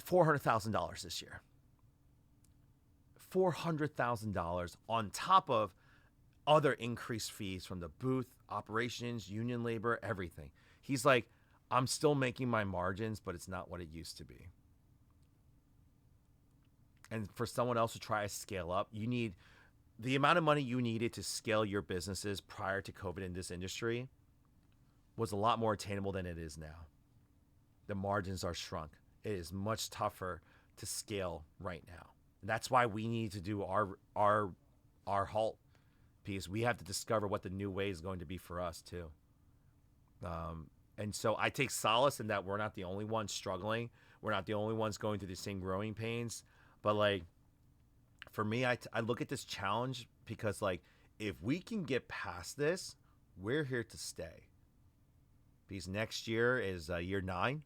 $400,000 this year. $400,000 on top of other increased fees from the booth, operations, union labor, everything. He's like, I'm still making my margins, but it's not what it used to be. And for someone else to try to scale up, you need the amount of money you needed to scale your businesses prior to COVID in this industry was a lot more attainable than it is now. The margins are shrunk. It is much tougher to scale right now. That's why we need to do our halt, because we have to discover what the new way is going to be for us too. And so I take solace in that we're not the only ones struggling. We're not the only ones going through the same growing pains. But like, for me, I look at this challenge because like, if we can get past this, we're here to stay. Because next year is year 9.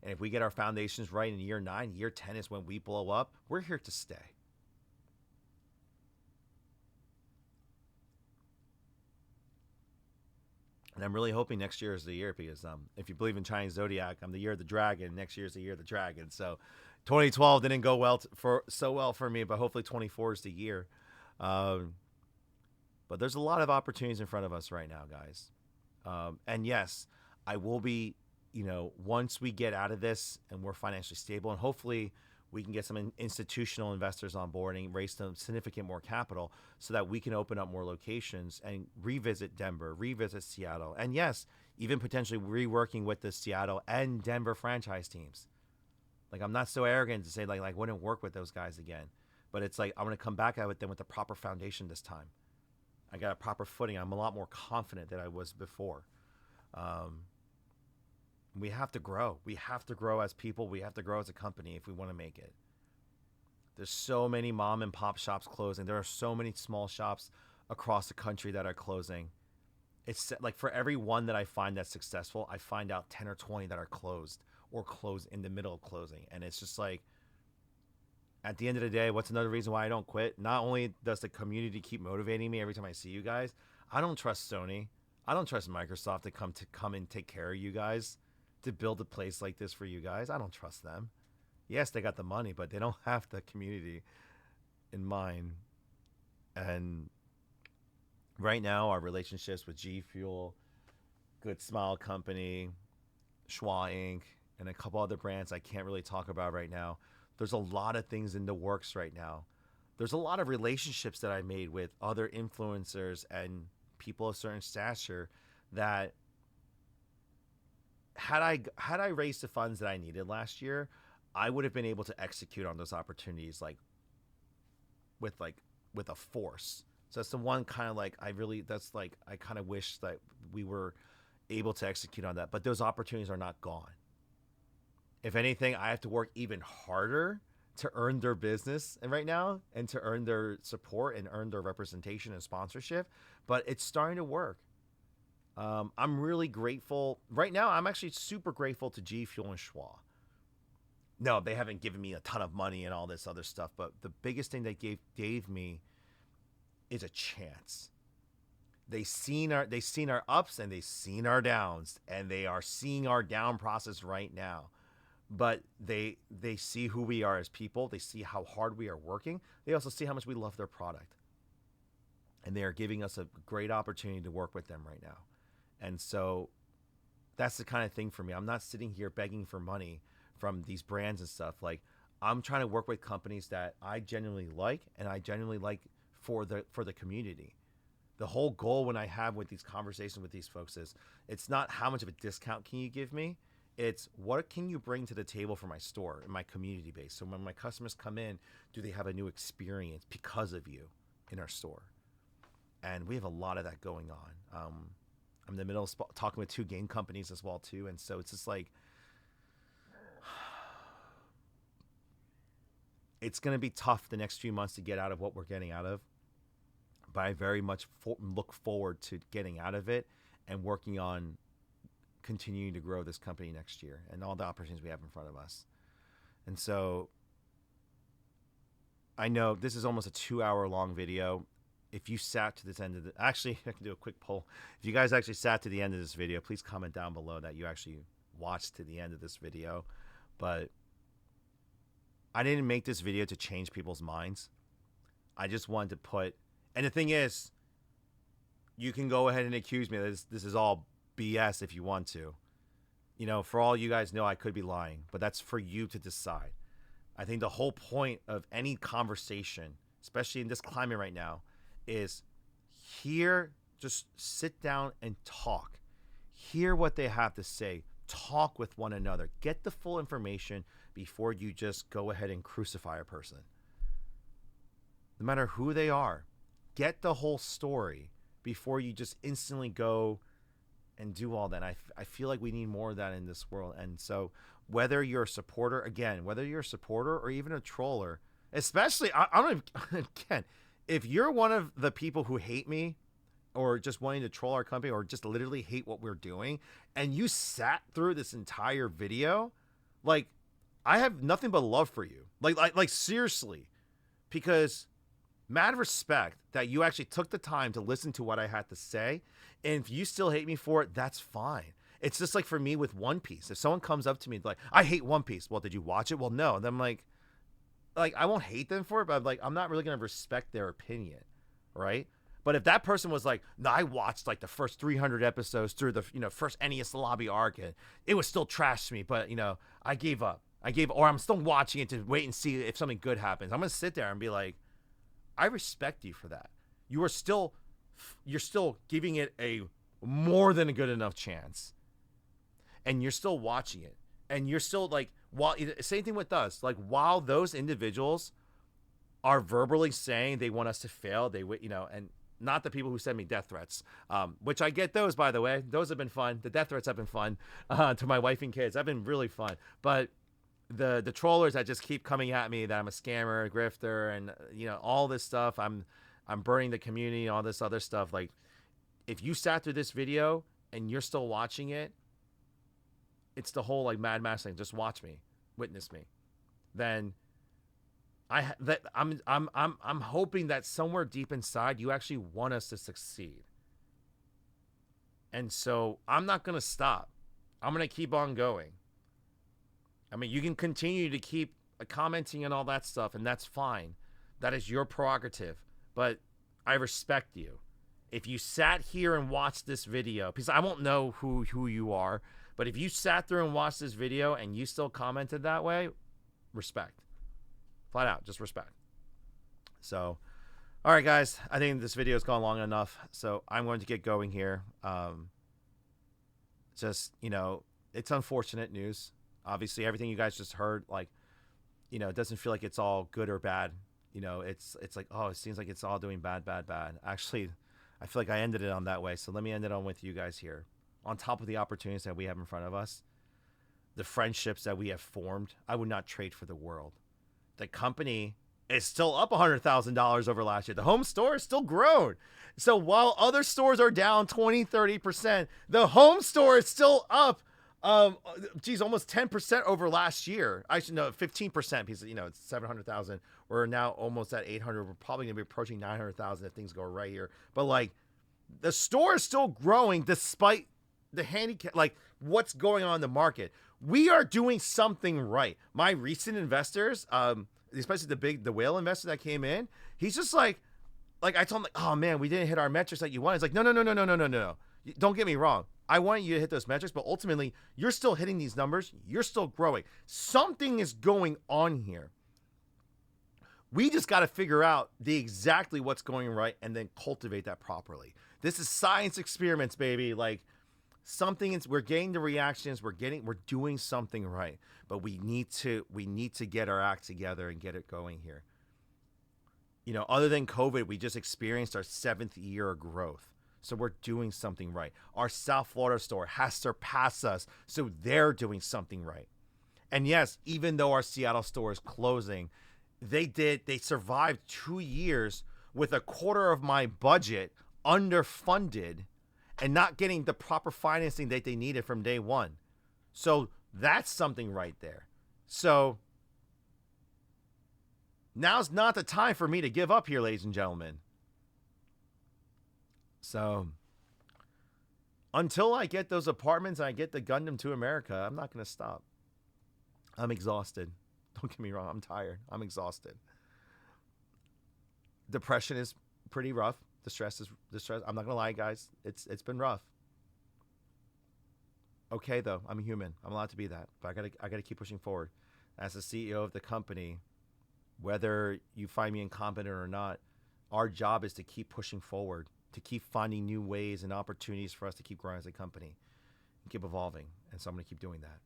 And if we get our foundations right in year 9, year 10 is when we blow up. We're here to stay. And I'm really hoping next year is the year because if you believe in Chinese zodiac, I'm the year of the dragon. Next year is the year of the dragon. So 2012 didn't go so well for me, but hopefully 24 is the year. But there's a lot of opportunities in front of us right now, guys. And yes, I will be, once we get out of this and we're financially stable, and hopefully we can get some institutional investors on board and raise some significant more capital so that we can open up more locations and revisit Denver, revisit Seattle. And yes, even potentially reworking with the Seattle and Denver franchise teams. Like, I'm not so arrogant to say like I wouldn't work with those guys again, but it's like, I'm going to come back at them with the proper foundation this time. I got a proper footing. I'm a lot more confident than I was before. We have to grow. We have to grow as people. We have to grow as a company if we want to make it. There's so many mom and pop shops closing. There are so many small shops across the country that are closing. It's like for every one that I find that's successful, I find out 10 or 20 that are closed or close in the middle of closing. And it's just like, at the end of the day, what's another reason why I don't quit? Not only does the community keep motivating me every time I see you guys, I don't trust Sony. I don't trust Microsoft to come and take care of you guys, to build a place like this for you guys. I don't trust them. Yes, they got the money, but they don't have the community in mind. And right now, our relationships with G Fuel, Good Smile Company, Schwa Inc., and a couple other brands I can't really talk about right now. There's a lot of things in the works right now. There's a lot of relationships that I made with other influencers and people of certain stature that had I raised the funds that I needed last year, I would have been able to execute on those opportunities with a force. So that's the one kind of I kind of wish that we were able to execute on that, but those opportunities are not gone. If anything, I have to work even harder to earn their business right now and to earn their support and earn their representation and sponsorship, but it's starting to work. I'm really grateful. Right now, I'm actually super grateful to G Fuel and Schwa. No, they haven't given me a ton of money and all this other stuff, but the biggest thing they gave me is a chance. They've seen our ups and they've seen our downs, and they are seeing our down process right now. But they see who we are as people. They see how hard we are working. They also see how much we love their product. And they are giving us a great opportunity to work with them right now. And so that's the kind of thing for me. I'm not sitting here begging for money from these brands and stuff. Like, I'm trying to work with companies that I genuinely like, and I genuinely like for the community. The whole goal when I have with these conversations with these folks is, it's not how much of a discount can you give me. It's what can you bring to the table for my store and my community base. So when my customers come in, do they have a new experience because of you in our store? And we have a lot of that going on. I'm in the middle of talking with 2 game companies as well too. And so it's just like, it's going to be tough the next few months to get out of what we're getting out of. But I very much look forward to getting out of it and working on continuing to grow this company next year and all the opportunities we have in front of us. And so I know this is almost a 2-hour long video. If you sat to this end of the, actually, I can do a quick poll. If you guys actually sat to the end of this video, please comment down below that you actually watched to the end of this video. But I didn't make this video to change people's minds. I just wanted to put, and the thing is, you can go ahead and accuse me that this is all BS if you want to. You know, for all you guys know, I could be lying, but that's for you to decide. I think the whole point of any conversation, especially in this climate right now, is just sit down and talk. Hear what they have to say. Talk with one another. Get the full information before you just go ahead and crucify a person. No matter who they are, get the whole story before you just instantly go and do all that. I feel like we need more of that in this world. And so whether you're a supporter, or even a troller, especially, I don't even, again, if you're one of the people who hate me or just wanting to troll our company or just literally hate what we're doing, and you sat through this entire video, like, I have nothing but love for you. Like seriously, because mad respect that you actually took the time to listen to what I had to say. And if you still hate me for it, that's fine. It's just like for me with One Piece. If someone comes up to me like, I hate One Piece. Well, did you watch it? Well, no. And then I'm like I won't hate them for it, but I'm not really going to respect their opinion. Right. But if that person was like, no, I watched like the first 300 episodes through the, first NES Lobby arc, and it was still trash to me, but I gave up. Or I'm still watching it to wait and see if something good happens. I'm going to sit there and be like, I respect you for that. You're still giving it a more than a good enough chance. And you're still watching it. And you're still same thing with us. Like, while those individuals are verbally saying they want us to fail, and not the people who send me death threats, which I get those, by the way. Those have been fun. The death threats have been fun to my wife and kids. Have been really fun. But the trollers that just keep coming at me that I'm a scammer, a grifter, and all this stuff, I'm burning the community, all this other stuff. Like, if you sat through this video and you're still watching it, it's the whole like Mad Max thing. Just watch me, witness me. Then I'm hoping that somewhere deep inside you actually want us to succeed. And so I'm not gonna stop. I'm gonna keep on going. I mean, you can continue to keep commenting and all that stuff, and that's fine. That is your prerogative. But I respect you. If you sat here and watched this video, because I won't know who you are, but if you sat there and watched this video and you still commented that way, respect. Flat out, just respect. So, all right, guys, I think this video has gone long enough, so I'm going to get going here. Just, you know, it's unfortunate news. Obviously, everything you guys just heard, like, you know, it doesn't feel like it's all good or bad. You know, it's like, oh, it seems like it's all doing bad. Actually, I feel like I ended it on that way. So let me end it on with you guys here. On top of the opportunities that we have in front of us, the friendships that we have formed, I would not trade for the world. The company is still up $100,000 over last year. The home store is still grown. So while other stores are down 20, 30%, the home store is still up almost 10% over last year. I should know 15% because, you know, it's 700,000. We're now almost at 800. We're probably going to be approaching 900,000 if things go right here. But like, the store is still growing despite the handicap, like what's going on in the market. We are doing something right. My recent investors, especially the whale investor that came in, he's just like I told him, like, oh man, we didn't hit our metrics that you wanted. It's like, no. Don't get me wrong. I want you to hit those metrics, but ultimately, you're still hitting these numbers. You're still growing. Something is going on here. We just got to figure out exactly what's going right and then cultivate that properly. This is science experiments, baby. Like, we're getting the reactions. We're doing something right, but we need to get our act together and get it going here. You know, other than COVID, we just experienced our 7th year of growth. So we're doing something right. Our South Florida store has surpassed us, so they're doing something right. And yes, even though our Seattle store is closing, they survived 2 years with a quarter of my budget underfunded and not getting the proper financing that they needed from day one. So that's something right there. So now's not the time for me to give up here, ladies and gentlemen. So until I get those apartments and I get the Gundam to America, I'm not going to stop. I'm exhausted. Don't get me wrong. I'm tired. I'm exhausted. Depression is pretty rough. The stress. I'm not going to lie, guys. It's been rough. Okay, though. I'm a human. I'm allowed to be that. But I gotta keep pushing forward. As the CEO of the company, whether you find me incompetent or not, our job is to keep pushing forward, to keep finding new ways and opportunities for us to keep growing as a company and keep evolving. And so I'm going to keep doing that.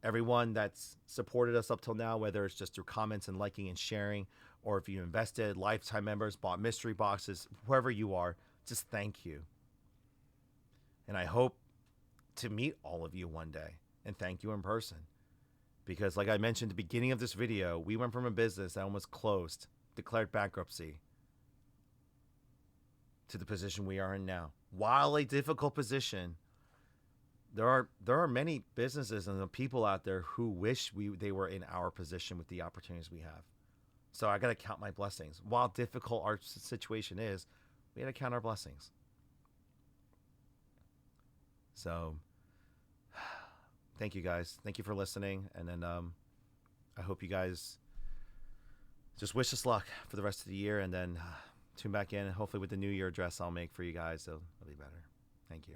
Everyone that's supported us up till now, whether it's just through comments and liking and sharing, or if you invested, lifetime members, bought mystery boxes, whoever you are, just thank you. And I hope to meet all of you one day and thank you in person. Because like I mentioned at the beginning of this video, we went from a business that almost closed, declared bankruptcy, to the position we are in now. While a difficult position, there are many businesses and people out there who wish they were in our position with the opportunities we have. So I got to count my blessings. While difficult our situation is, we got to count our blessings. So thank you guys. Thank you for listening. And then I hope you guys just wish us luck for the rest of the year, and then tune back in. Hopefully with the New Year address I'll make for you guys, it'll be better. Thank you.